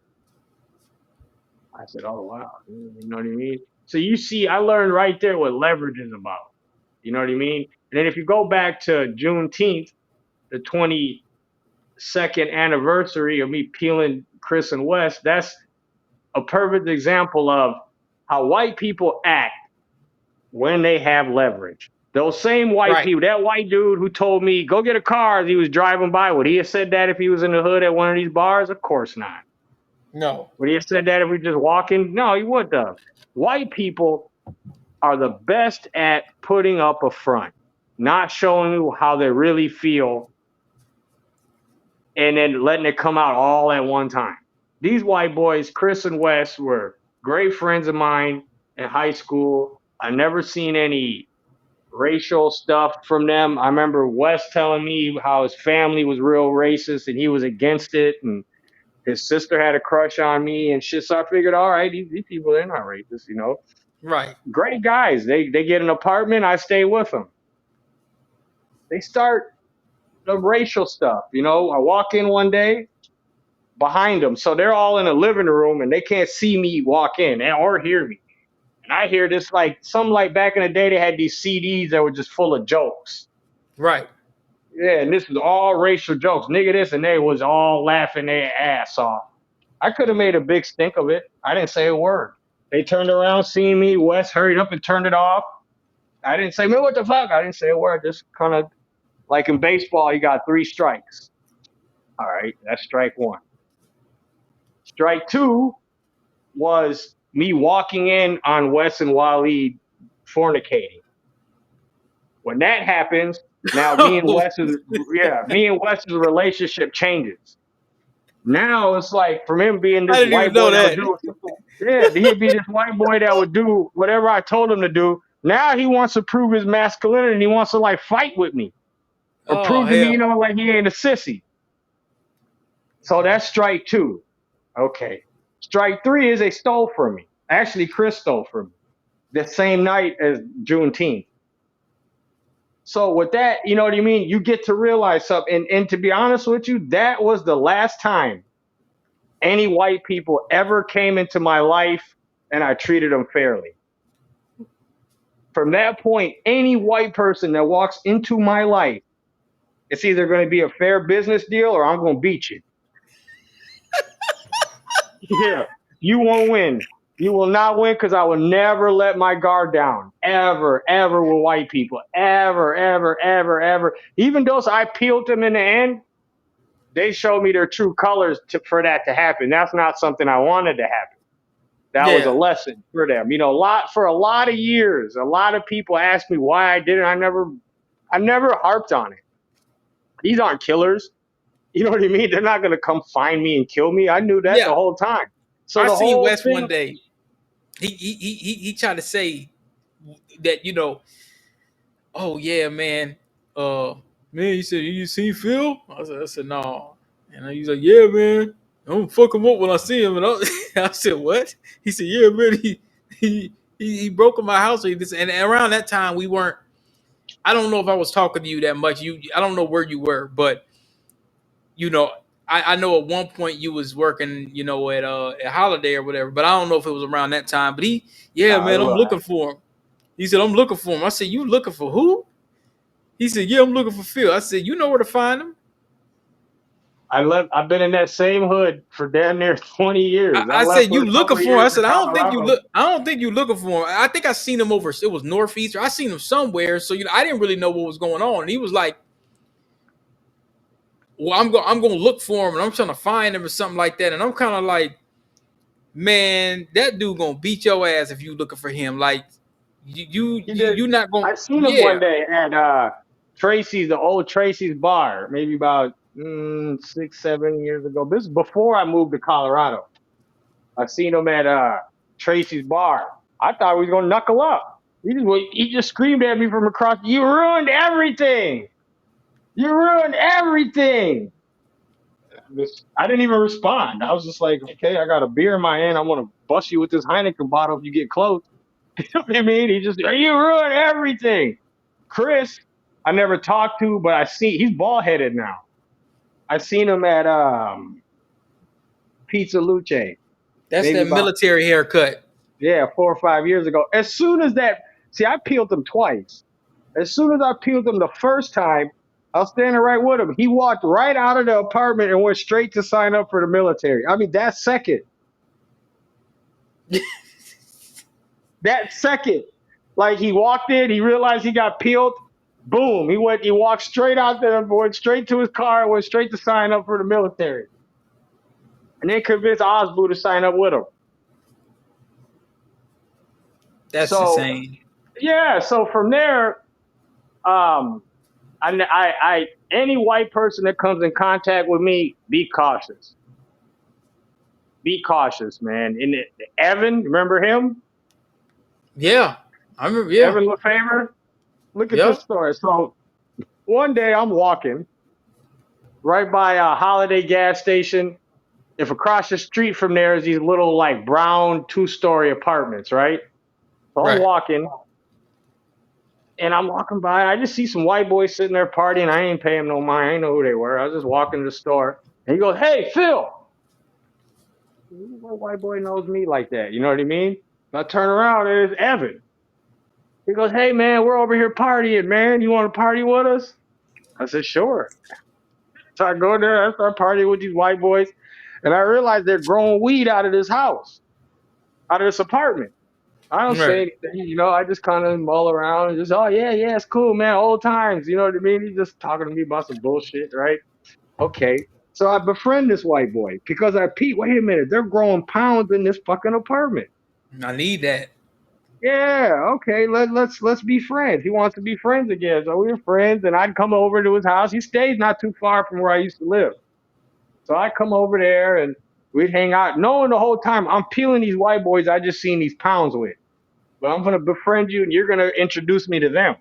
I said, oh, wow. You know what I mean? So you see, I learned right there what leverage is about. You know what I mean? And then if you go back to Juneteenth, the 22nd anniversary of me peeling Chris and Wes, that's a perfect example of how white people act when they have leverage. Those same white people, that white dude who told me, go get a car as he was driving by, would he have said that if he was in the hood at one of these bars? Of course not. No. Would he have said that if we just walking? No, he wouldn't have. White people are the best at putting up a front, not showing you how they really feel, and then letting it come out all at one time. These white boys, Chris and Wes, were great friends of mine in high school. I never seen any racial stuff from them. I remember Wes telling me how his family was real racist and he was against it, and his sister had a crush on me and shit. So I figured, all right, these people, they're not racist, Right. Great guys. They get an apartment. I stay with them. They start the racial stuff. I walk in one day behind them. So they're all in a living room and they can't see me walk in or hear me. And I hear this like back in the day, they had these CDs that were just full of jokes. Right. Yeah, and this was all racial jokes. Nigga this, and they was all laughing their ass off. I could have made a big stink of it. I didn't say a word. They turned around, seen me. Wes hurried up and turned it off. I didn't say, man, what the fuck? I didn't say a word. Just kind of like in baseball, you got 3 strikes. All right, that's strike 1. Strike 2 was me walking in on Wes and Waleed fornicating. When that happens, now me and Wes's relationship changes. Now it's like from him being this white boy he'd be this white boy that would do whatever I told him to do. Now he wants to prove his masculinity and he wants to like fight with me. Or prove to me, like he ain't a sissy. So that's strike 2. Okay. Strike 3 is they stole from me. Actually, Chris stole from me the same night as Juneteenth. So with that, you know what I mean? You get to realize something. And to be honest with you, that was the last time any white people ever came into my life and I treated them fairly. From that point, any white person that walks into my life, it's either going to be a fair business deal or I'm going to beat you. Yeah, you won't win. You will not win because I will never let my guard down. Ever, ever with white people. Ever, ever, ever, ever. Even those I peeled them in the end, they showed me their true colors for that to happen. That's not something I wanted to happen. That was a lesson for them. You know, for a lot of years, a lot of people asked me why I did it. I never harped on it. These aren't killers. You know what I mean? They're not going to come find me and kill me. I knew that the whole time. So I the seen whole Wes thing, one day. He tried to say that, you know, oh yeah, man. Man, he said, you seen Phil? I said, no. And he's like, yeah, man. I'm gonna fuck him up when I see him. And I said, what? He said, yeah, man. He broke in my house. And around that time, we weren't. I don't know if I was talking to you that much. I don't know where you were, but you know, I know at one point you was working, you know, at Holiday or whatever. But I don't know if it was around that time. But man, I'm looking for him. He said, I'm looking for him. I said, you looking for who? He said, yeah, I'm looking for Phil. I said, you know where to find him? I've been in that same hood for damn near 20 years. I said, you looking for him? I said, I don't think you looking for him. I think I seen him over. It was Northeast. Or I seen him somewhere. So I didn't really know what was going on. And he was like, well, I'm going to look for him, and I'm trying to find him or something like that. And I'm kind of like, man, that dude gonna beat your ass if you looking for him. Like you not gonna. I seen him one day at Tracy's, the old Tracy's bar, maybe about 6-7 years ago. This is before I moved to Colorado. I seen him at Tracy's bar. I thought he was gonna knuckle up. He just screamed at me from across. You ruined everything. You ruined everything. I didn't even respond. I was just like, okay, I got a beer in my hand. I'm gonna bust you with this Heineken bottle if you get close. You know what I mean? He just, you ruined everything. Chris, I never talked to, but he's bald headed now. I seen him at Pizza Luce. That's that military haircut. Yeah, 4 or 5 years ago. As soon as I peeled him twice. As soon as I peeled him the first time, I was standing right with him. He walked right out of the apartment and went straight to sign up for the military. I mean, that second. Like he walked in, he realized he got peeled. Boom. He walked straight out there, went straight to his car, went straight to sign up for the military. And then convinced Osbu to sign up with him. That's insane. Yeah, so from there, any white person that comes in contact with me, be cautious. Be cautious, man. Evan, remember him? Yeah, I remember. Yeah, Evan LaFaver. Look at this story. So one day I'm walking right by a Holiday gas station. If across the street from there is these little like brown 2-story apartments, right? So I'm walking. And I'm walking by, and I just see some white boys sitting there partying. I ain't paying no mind. I ain't know who they were. I was just walking to the store. And he goes, hey, Phil. What white boy knows me like that? You know what I mean? And I turn around, and it's Evan. He goes, hey, man, we're over here partying, man. You want to party with us? I said, sure. So I go there. I start partying with these white boys. And I realize they're growing weed out of this house, out of this apartment. I don't say anything, you know, I just kind of mull around and just, oh, yeah, it's cool, man, old times, you know what I mean? He's just talking to me about some bullshit, right? Okay, so I befriend this white boy because I peep, wait a minute, they're growing pounds in this fucking apartment. I need that. Yeah, okay, let's be friends. He wants to be friends again, so we were friends, and I'd come over to his house. He stays not too far from where I used to live. So I come over there, and we'd hang out, knowing the whole time I'm peeling these white boys I just seen these pounds with. But I'm going to befriend you, and you're going to introduce me to them,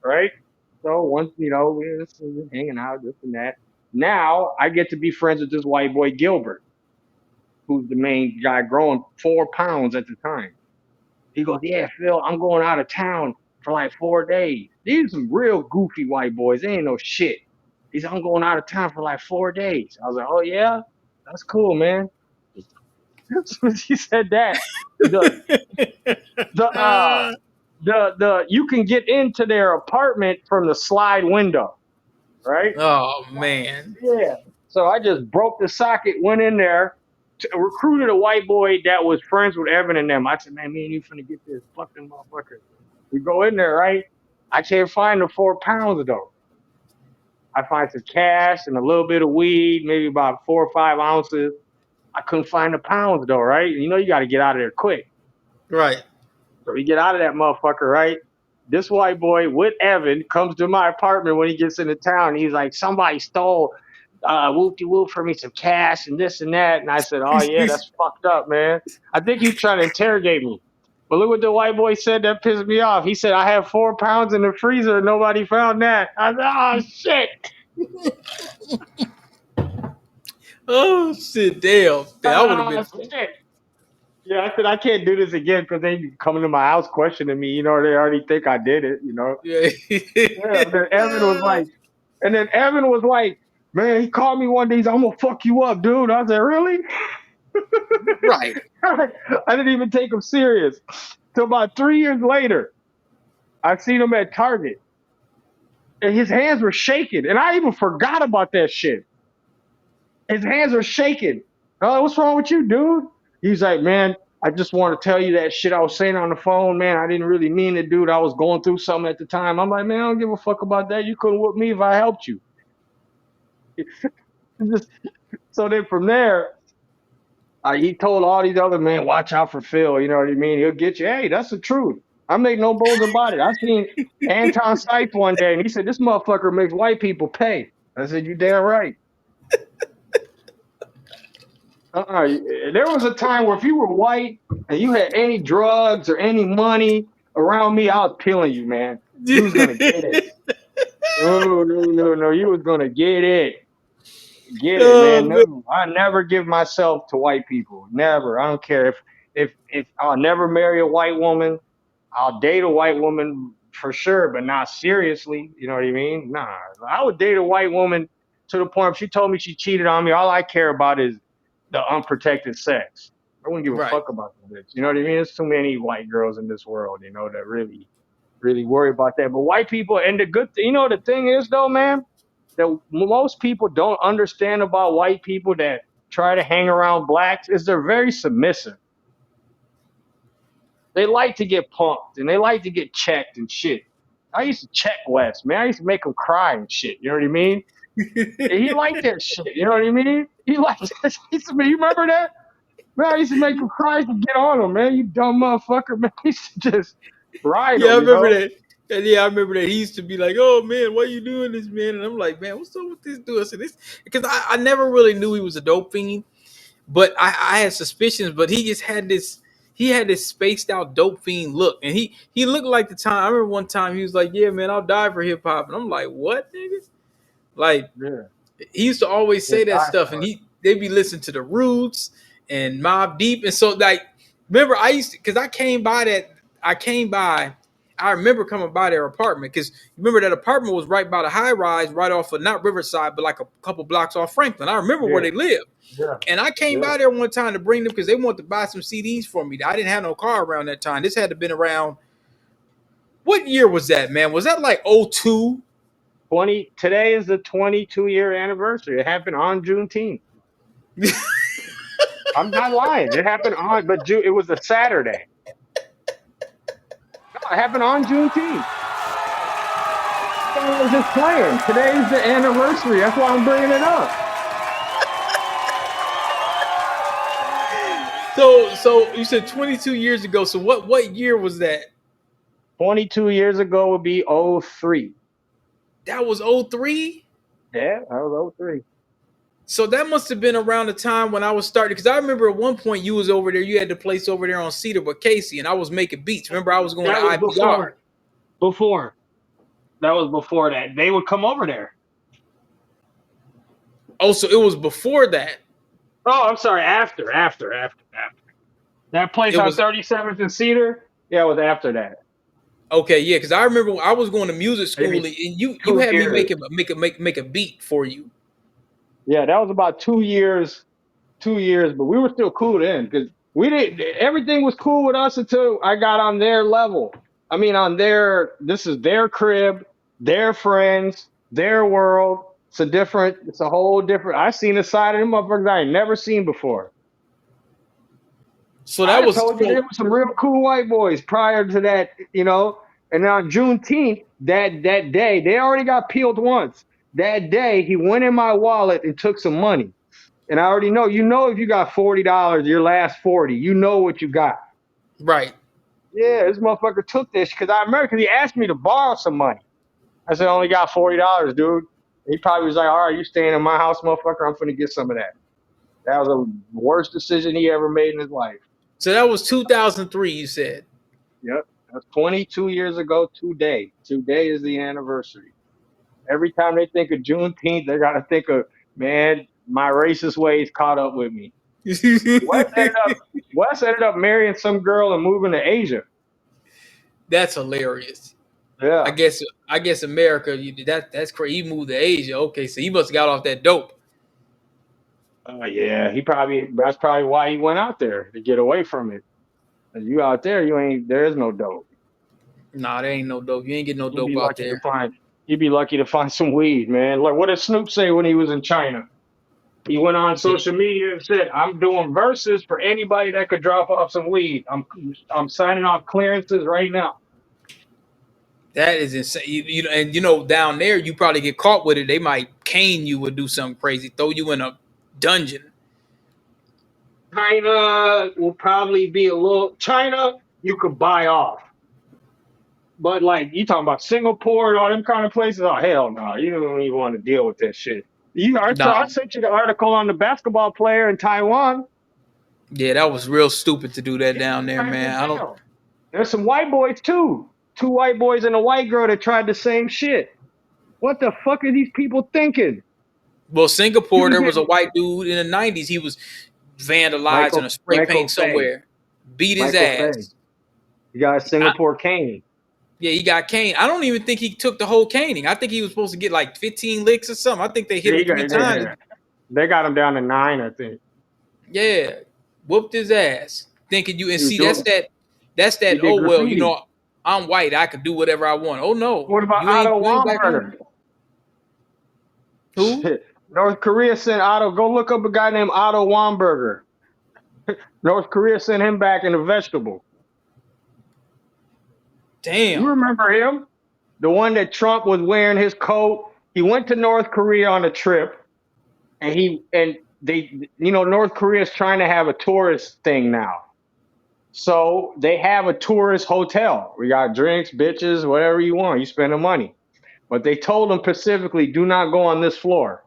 right? So once, you know, we're hanging out, this and that. Now I get to be friends with this white boy, Gilbert, who's the main guy growing 4 pounds at the time. He goes, yeah, Phil, I'm going out of town for like 4 days. These are some real goofy white boys. They ain't no shit. He said, I'm going out of town for like 4 days. I was like, oh, yeah? That's cool, man. He said that. You can get into their apartment from the slide window, right? Oh man. Yeah. So I just broke the socket, went in there, recruited a white boy that was friends with Evan and them. I said, man, me and you finna get this fucking motherfucker. We go in there, right? I can't find the 4 pounds though. I find some cash and a little bit of weed, maybe about 4 or 5 ounces. I couldn't find the pounds though, right? You know, you got to get out of there quick. Right. So we get out of that motherfucker, right? This white boy with Evan comes to my apartment when he gets into town. He's like, somebody stole whoop-de-whoop for me some cash and this and that. And I said, oh, yeah, that's fucked up, man. I think he's trying to interrogate me. But look what the white boy said that pissed me off. He said, I have 4 pounds in the freezer and nobody found that. I said, oh, shit. Oh, shit, damn. I would have been. Shit. Yeah, I said, I can't do this again because they come into my house questioning me. You know, they already think I did it, you know. Yeah. And then Evan was like, man, he called me one day. He's like, I'm going to fuck you up, dude. I said, really? Right. I didn't even take him serious. So about 3 years later, I seen him at Target. And his hands were shaking. And I even forgot about that shit. His hands were shaking. Oh, what's wrong with you, dude? He's like, man, I just want to tell you that shit I was saying on the phone, man. I didn't really mean it, dude. I was going through something at the time. I'm like, man, I don't give a fuck about that. You couldn't whoop me if I helped you. So then from there, he told all these other men, watch out for Phil. You know what I mean? He'll get you. Hey, that's the truth. I make no bones about it. I seen Anton Sipes one day, and he said, this motherfucker makes white people pay. I said, you damn right. There was a time where if you were white and you had any drugs or any money around me, I was killing you, man. You was gonna get it. No. You was gonna get it. Get it, man. No, I never give myself to white people. Never. I don't care if I'll never marry a white woman. I'll date a white woman for sure, but not seriously. You know what I mean? Nah. I would date a white woman to the point if she told me she cheated on me, all I care about is the unprotected sex. I wouldn't give a fuck about the bitch. You know what I mean? There's too many white girls in this world, you know, that really worry about that. But white people, and the thing is though, man, that most people don't understand about white people that try to hang around blacks is they're very submissive. They like to get punked and they like to get checked and shit. I used to check Wes, man. I used to make him cry and shit. You know what I mean? He liked that shit. You know what I mean? He liked that. You remember that? Man, I used to make him cry to get on him, man. You dumb motherfucker, man. He used to just ride him. I remember that. And yeah, I remember that. He used to be like, oh, man, why you doing this, man? And I'm like, man, what's up with this dude? I said, this, because I never really knew he was a dope fiend, but I had suspicions, but he just had this. He had this spaced out dope fiend look, and he looked like the time. I remember one time he was like, yeah, man, I'll die for hip hop. And I'm like, what, nigga? Like, he used to always say that stuff, and they'd be listening to the Roots and Mobb Deep, and so like, remember I used to, because I remember coming by their apartment, because remember that apartment was right by the high rise, right off of not Riverside, but like a couple blocks off Franklin. I remember where they lived, and I came by there one time to bring them because they wanted to buy some CDs for me. I didn't have no car around that time. This had to have been around, what year was that, man? Was that like 02? Today is the 22-year anniversary. It happened on Juneteenth. I'm not lying. It happened it was a Saturday. No, it happened on Juneteenth. I was just playing. Today's the anniversary. That's why I'm bringing it up. So you said 22 years ago. So what year was that? 22 years ago would be 03. That was 03? Yeah, that was 03. So that must have been around the time when I was starting, because I remember at one point you was over there, you had the place over there on Cedar with Casey, and I was making beats. Remember, I was going to IBR. Before. That was before that. They would come over there. Oh, so it was before that. Oh, I'm sorry. After. That place on 37th and Cedar, yeah, it was after that. Okay, yeah, because I remember I was going to music school, and you had me make a beat for you. Yeah, that was about 2 years, but we were still cool then because everything was cool with us until I got on their level. I mean, this is their crib, their friends, their world. It's a whole different. I seen the side of them motherfuckers I ain't never seen before. So there was some real cool white boys prior to that, you know. And on Juneteenth, that day, they already got peeled once. That day, he went in my wallet and took some money. And I already know, if you got $40, your last 40, you know what you got. Right. Yeah, this motherfucker took this because he asked me to borrow some money. I said, I only got $40, dude. He probably was like, all right, you staying in my house, motherfucker. I'm finna get some of that. That was the worst decision he ever made in his life. So that was 2003, you said. Yep. That's 22 years ago today. Today is the anniversary. Every time they think of Juneteenth, they got to think of, man, my racist ways caught up with me. Wes ended up marrying some girl and moving to Asia. That's hilarious. Yeah. I guess America, that's crazy. He moved to Asia. Okay, so he must have got off that dope. Yeah, that's probably why he went out there, to get away from it. You out there, there is no dope. Nah, there ain't no dope. You ain't getting no dope out there. You'd be lucky to find some weed, man. Like, what did Snoop say when he was in China? He went on social media and said, I'm doing verses for anybody that could drop off some weed. I'm signing off clearances right now. That is insane. And down there, you probably get caught with it. They might cane you or do something crazy, throw you in a dungeon. China will probably be China, you could buy off. But like, you talking about Singapore and all them kind of places? Oh, hell no. You don't even want to deal with that shit. I sent you the article on the basketball player in Taiwan. Yeah, that was real stupid to do that down there, man. There's some white boys too. 2 white boys and a white girl that tried the same shit. What the fuck are these people thinking? Well, Singapore, there was a white dude in the 90s. He was vandalized in a spray paint somewhere. Beat his ass. He got a Singapore cane. Yeah, he got caned. I don't even think he took the whole caning. I think he was supposed to get like 15 licks or something. I think they hit him 3 times. They got him down to 9, I think. Yeah, whooped his ass. Thinking you and see that's that. Oh well, I'm white. I can do whatever I want. Oh no. What about Otto Wamberger? Who? North Korea sent Otto. Go look up a guy named Otto Wamberger. North Korea sent him back in a vegetable. Damn. You remember him? The one that Trump was wearing his coat. He went to North Korea on a trip, and North Korea is trying to have a tourist thing now. So they have a tourist hotel. We got drinks, bitches, whatever you want. You spend the money. But they told him specifically, do not go on this floor.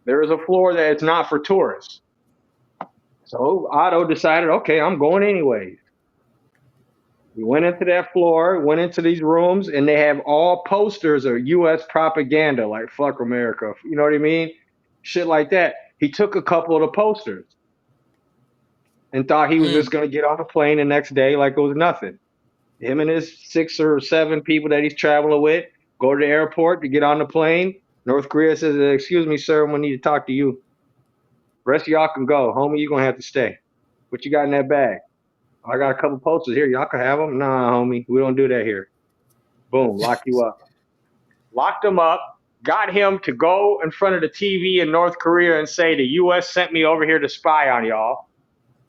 There is a floor that is not for tourists. So Otto decided, okay, I'm going anyways. We went into that floor, went into these rooms, and they have all posters of U.S. propaganda, like fuck America. You know what I mean? Shit like that. He took a couple of the posters and thought he was just going to get on a plane the next day like it was nothing. Him and his 6 or 7 people that he's traveling with go to the airport to get on the plane. North Korea says, excuse me, sir, we need to talk to you. Rest of y'all can go. Homie, you're going to have to stay. What you got in that bag? I got a couple posters here. Y'all can have them. Nah, homie, we don't do that here. Boom, lock you up. Locked him up, got him to go in front of the TV in North Korea and say the U.S. sent me over here to spy on y'all.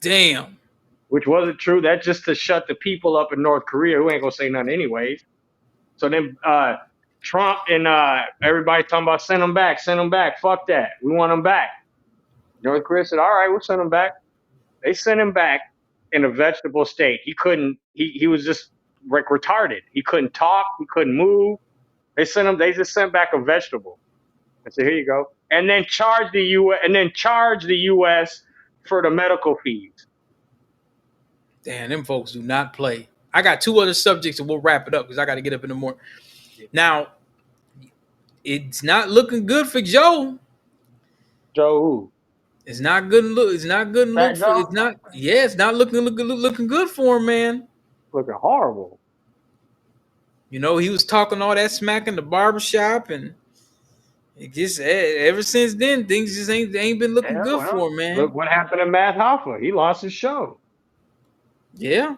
Damn. Which wasn't true. That's just to shut the people up in North Korea who ain't going to say nothing anyways. So then Trump and everybody talking about send them back. Fuck that. We want them back. North Korea said, all right, we'll send them back. They sent him back in a vegetable state. He was just like retarded. He couldn't talk. He couldn't move. They just sent back a vegetable. I said, here you go. And then charge the U.S. for the medical fees. Damn, them folks do not play. I got 2 other subjects and we'll wrap it up because I got to get up in the morning. Now, it's not looking good for Joe. Joe who? It's not good. It's not good. It's not looking good for him, man. Looking horrible. He was talking all that smack in the barbershop, and it just ever since then things just ain't been looking good for him, man. Look what happened to Matt Hoffa. He lost his show. Yeah.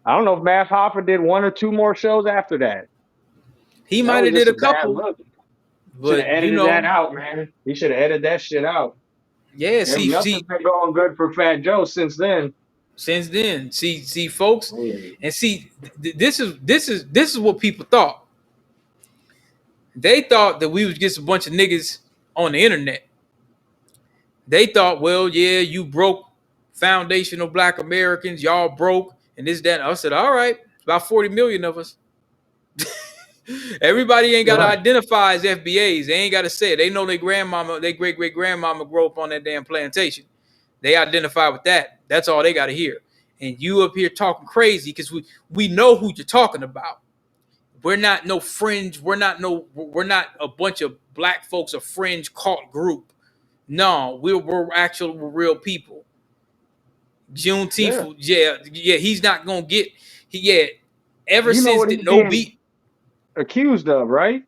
I don't know if Matt Hoffa did 1 or 2 more shows after that. He might have did a couple. But should have edited that out, man. He should have edited that shit out. Yeah, nothing's been going good for Fat Joe since then. See, folks, and see, this is what people thought. They thought that we was just a bunch of niggas on the internet. They thought, well, yeah, you broke foundational Black Americans, y'all broke, and this, that. I said, all right, about 40 million of us. Everybody ain't got to identify as FBAs. They ain't got to say it. They know their grandmama, their great-great-grandmama grew up on that damn plantation. They identify with that. That's all they got to hear. And you up here talking crazy because we know who you're talking about. We're not no fringe. We're not a bunch of black folks, a fringe cult group. No, we're real people. Juneteenth, yeah, he's not gonna get. Ever You know since what the he's no being beat. accused of, right?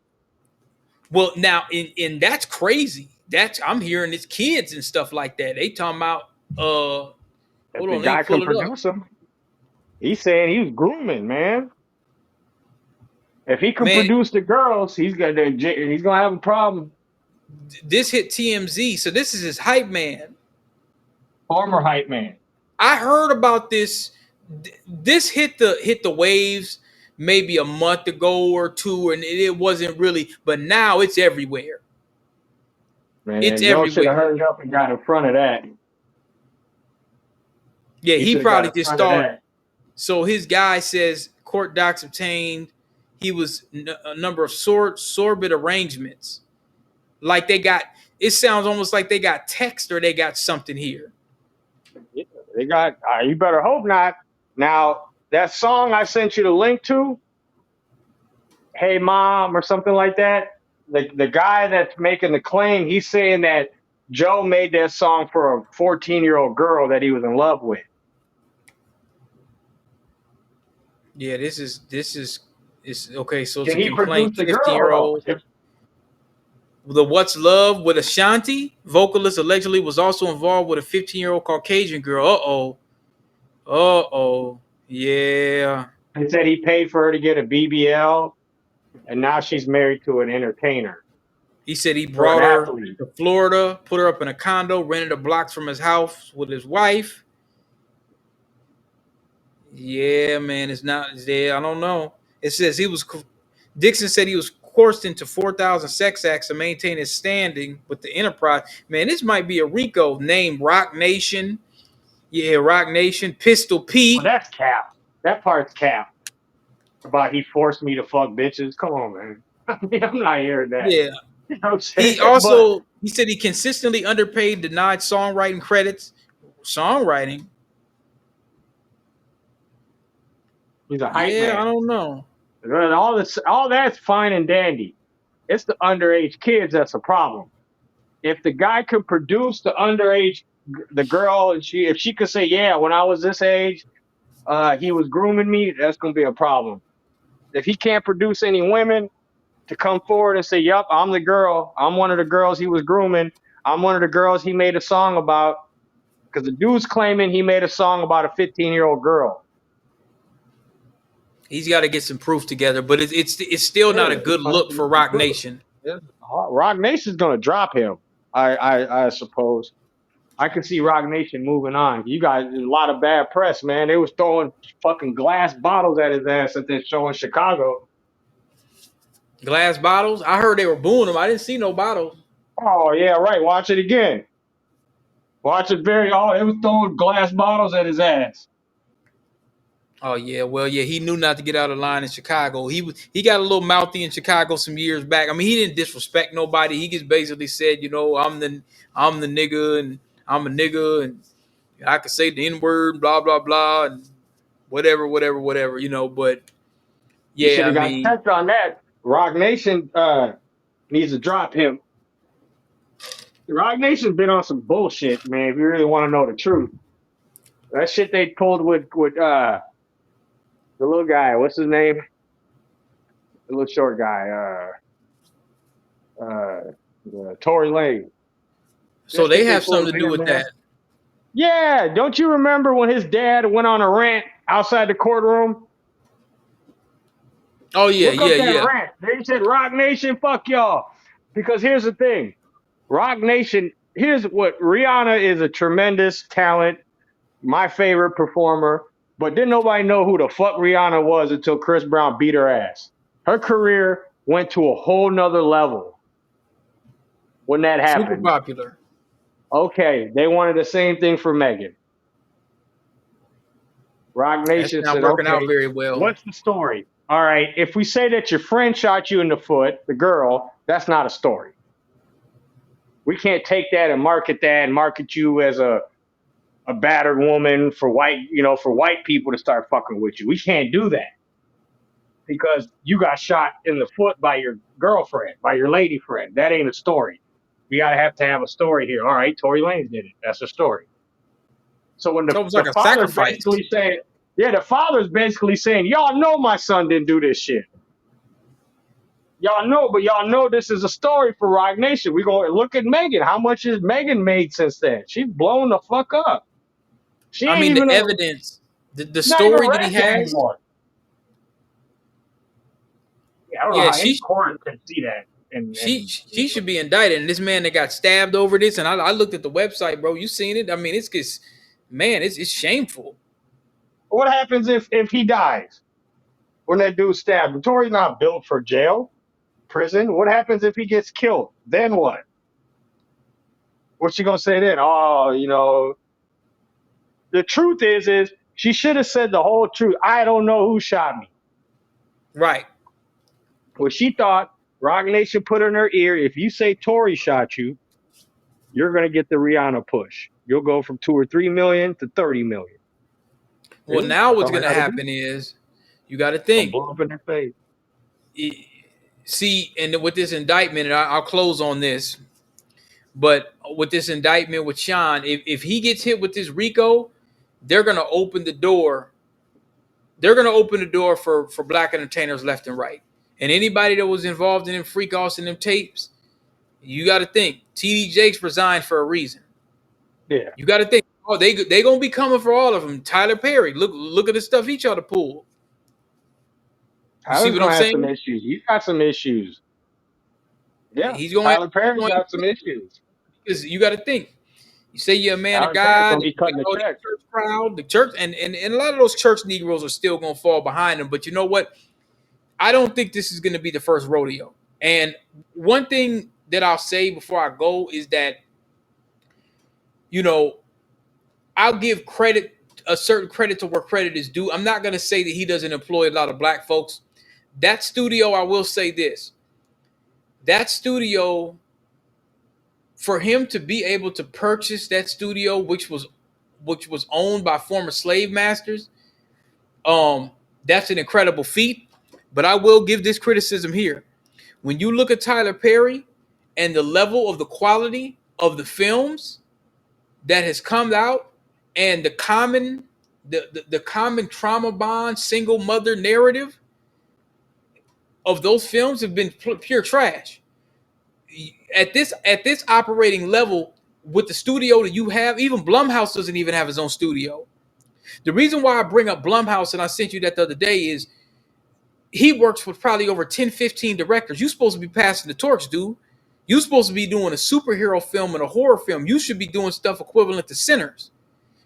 Well, now in that's crazy. That's I'm hearing it's kids and stuff like that. They talking about hold If on, the let me guy pull can it up. produce him, he's saying he was grooming, man. If he can produce the girls, he's gonna have a problem. This hit TMZ, so this is his hype man. Former hype man. I heard about this. This hit the waves maybe a month ago or two, and it wasn't really. But now it's everywhere. Man, it's y'all should have everywhere. hurried up and got in front of that. Yeah, You he should have got probably in just front of thought. that. So his guy says court docs obtained. He was a number of sorbet arrangements. Like they got. It sounds almost like they got text or they got something here. Yeah, they got. You better hope not. Now that song I sent you the link to, "Hey Mom" or something like that. The guy that's making the claim, he's saying that Joe made that song for a 14-year-old girl that he was in love with. Yeah, this is okay. So it's Can a he complaint. produce the girl? 15-year-old. The What's Love with Ashanti vocalist allegedly was also involved with a 15-year-old Caucasian girl. Yeah. He said he paid for her to get a BBL, and now she's married to an entertainer. He said he Or an brought her athlete. to Florida, put her up in a condo, rented a blocks from his house with his wife. Yeah, man, it's not there. I don't know. It says Dixon said he was coerced into 4,000 sex acts to maintain his standing with the enterprise. Man, this might be a RICO named Rock Nation. Yeah, Rock Nation, Pistol Pete. Well, that's cap. That part's cap. About he forced me to fuck bitches. Come on, man. I'm not hearing that. Yeah. You know what I'm saying? He also he said he consistently underpaid, denied songwriting credits. Songwriting. He's a hype man. Yeah, I don't know. All that's fine and dandy. It's the underage kids that's a problem. If the guy could produce the underage, the girl, and if she could say, yeah, when I was this age, he was grooming me, that's gonna be a problem. If he can't produce any women to come forward and say, yep, I'm the girl, I'm one of the girls he was grooming, I'm one of the girls he made a song about, because the dude's claiming he made a song about a 15-year-old girl. He's got to get some proof together, but it's still not a good look for Rock Nation. Rock Nation's gonna drop him, I suppose. I can see Rock Nation moving on. You guys, a lot of bad press, man. They was throwing fucking glass bottles at his ass at that show in Chicago. Glass bottles? I heard they were booing him. I didn't see no bottles. Oh yeah, right. Watch it again. Watch it it was throwing glass bottles at his ass. Oh yeah, well yeah, he knew not to get out of line in Chicago. He got a little mouthy in Chicago some years back. I mean, he didn't disrespect nobody. He just basically said, you know, I'm the nigga and I'm a nigga and I could say the N-word, blah blah blah, and whatever, you know. But yeah, I mean, got touched on that. Rock Nation needs to drop him. Rock Nation's been on some bullshit, man. If you really want to know the truth, that shit they pulled with the little guy. What's his name? The little short guy. Tory Lane. So they have something to do with that. Yeah, don't you remember when his dad went on a rant outside the courtroom? Oh yeah, Look up that rant. They said Rock Nation, fuck y'all. Because here's the thing, Rock Nation. Here's what Rihanna is: a tremendous talent, my favorite performer. But didn't nobody know who the fuck Rihanna was until Chris Brown beat her ass. Her career went to a whole nother level when that happened. Super popular. Okay, they wanted the same thing for Megan. Rock Nation That's not said, working okay, out very well. what's the story? All right, if we say that your friend shot you in the foot, the girl, that's not a story. We can't take that and market you as a battered woman for white people to start fucking with you. We can't do that because you got shot in the foot by your girlfriend, by your lady friend. That ain't a story. We gotta have to have a story here. All right, Tory Lanez did it. That's a story. So when the like a father's sacrifice. basically saying, the father's basically saying, y'all know my son didn't do this shit. Y'all know this is a story for Rock Nation. We're going to look at Megan. How much has Megan made since then? She's blown the fuck up. She ain't even the evidence, the not even story that he ratchet has. anymore. Yeah, I don't know how any court can see that. She should be indicted. And this man that got stabbed over this, and I looked at the website, bro. You seen it? I mean, it's just, man, it's shameful. What happens if he dies? When that dude stabbed him? Tory's not built for jail, prison. What happens if he gets killed? Then what? What's she gonna say then? Oh, the truth is she should have said the whole truth. I don't know who shot me. Right. Well, she thought Rock Nation put in her ear, if you say Tory shot you, you're gonna get the Rihanna push. You'll go from 2 or 3 million to 30 million. Well, now what's gonna happen is you got to think. Blow up in their face. See, and with this indictment, and I'll close on this. But with this indictment with Sean, if he gets hit with this RICO, they're gonna open the door. They're gonna open the door for black entertainers left and right. And anybody that was involved in them freak offs and them tapes, you got to think. TD Jakes resigned for a reason. Yeah. You got to think. Oh, they gonna be coming for all of them. Tyler Perry, look at the stuff he tried to pull. You see what I'm saying? Some issues. He's got some issues. Yeah, Tyler Perry's got some issues. Because you got to think. You say you're a man Tyler of God. Be cutting the church crowd, the church, and a lot of those church Negroes are still gonna fall behind them. But you know what? I don't think this is gonna be the first rodeo. And one thing that I'll say before I go is that, I'll give a certain credit to where credit is due. I'm not gonna say that he doesn't employ a lot of black folks. That studio, I will say this. That studio, for him to be able to purchase that studio, which was owned by former slave masters, that's an incredible feat. But I will give this criticism here. When you look at Tyler Perry and the level of the quality of the films that has come out and the common trauma bond single mother narrative of those films have been pure trash. At this operating level with the studio that you have, even Blumhouse doesn't even have his own studio. The reason why I bring up Blumhouse, and I sent you that the other day, is he works with probably over 10, 15 directors. You're supposed to be passing the torch, dude. You're supposed to be doing a superhero film and a horror film. You should be doing stuff equivalent to Sinners.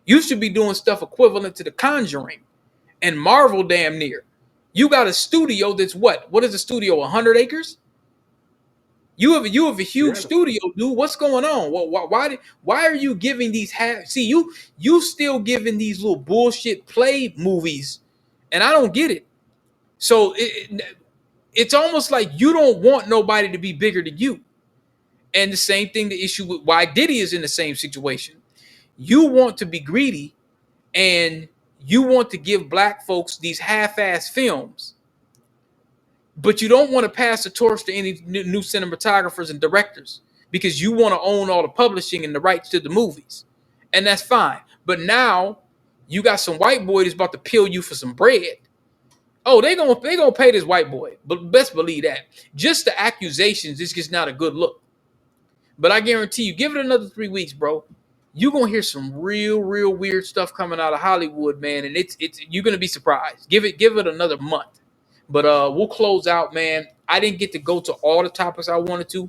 You should be doing stuff equivalent to The Conjuring and Marvel damn near. You got a studio that's what? What is a studio, 100 acres? You have a huge studio, dude. What's going on? Why are you giving these you still giving these little bullshit play movies, and I don't get it. So it's almost like you don't want nobody to be bigger than you. And the same thing, the issue with why Diddy is in the same situation. You want to be greedy, and you want to give black folks these half-ass films, but you don't want to pass the torch to any new cinematographers and directors because you want to own all the publishing and the rights to the movies. And that's fine. But now you got some white boy that's about to peel you for some bread. Oh, they gonna pay this white boy, but best believe that. Just the accusations is just not a good look. But I guarantee you, give it another 3 weeks, bro. You're gonna hear some real weird stuff coming out of Hollywood, man, and it's you're gonna be surprised. Give it another month. But we'll close out, man. I didn't get to go to all the topics I wanted to.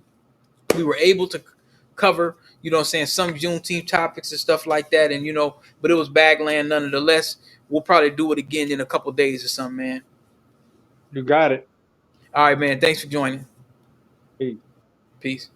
We were able to cover, some Juneteenth topics and stuff like that, and but it was bagland nonetheless. We'll probably do it again in a couple days or something, man. You got it. All right, man. Thanks for joining. Peace. Peace.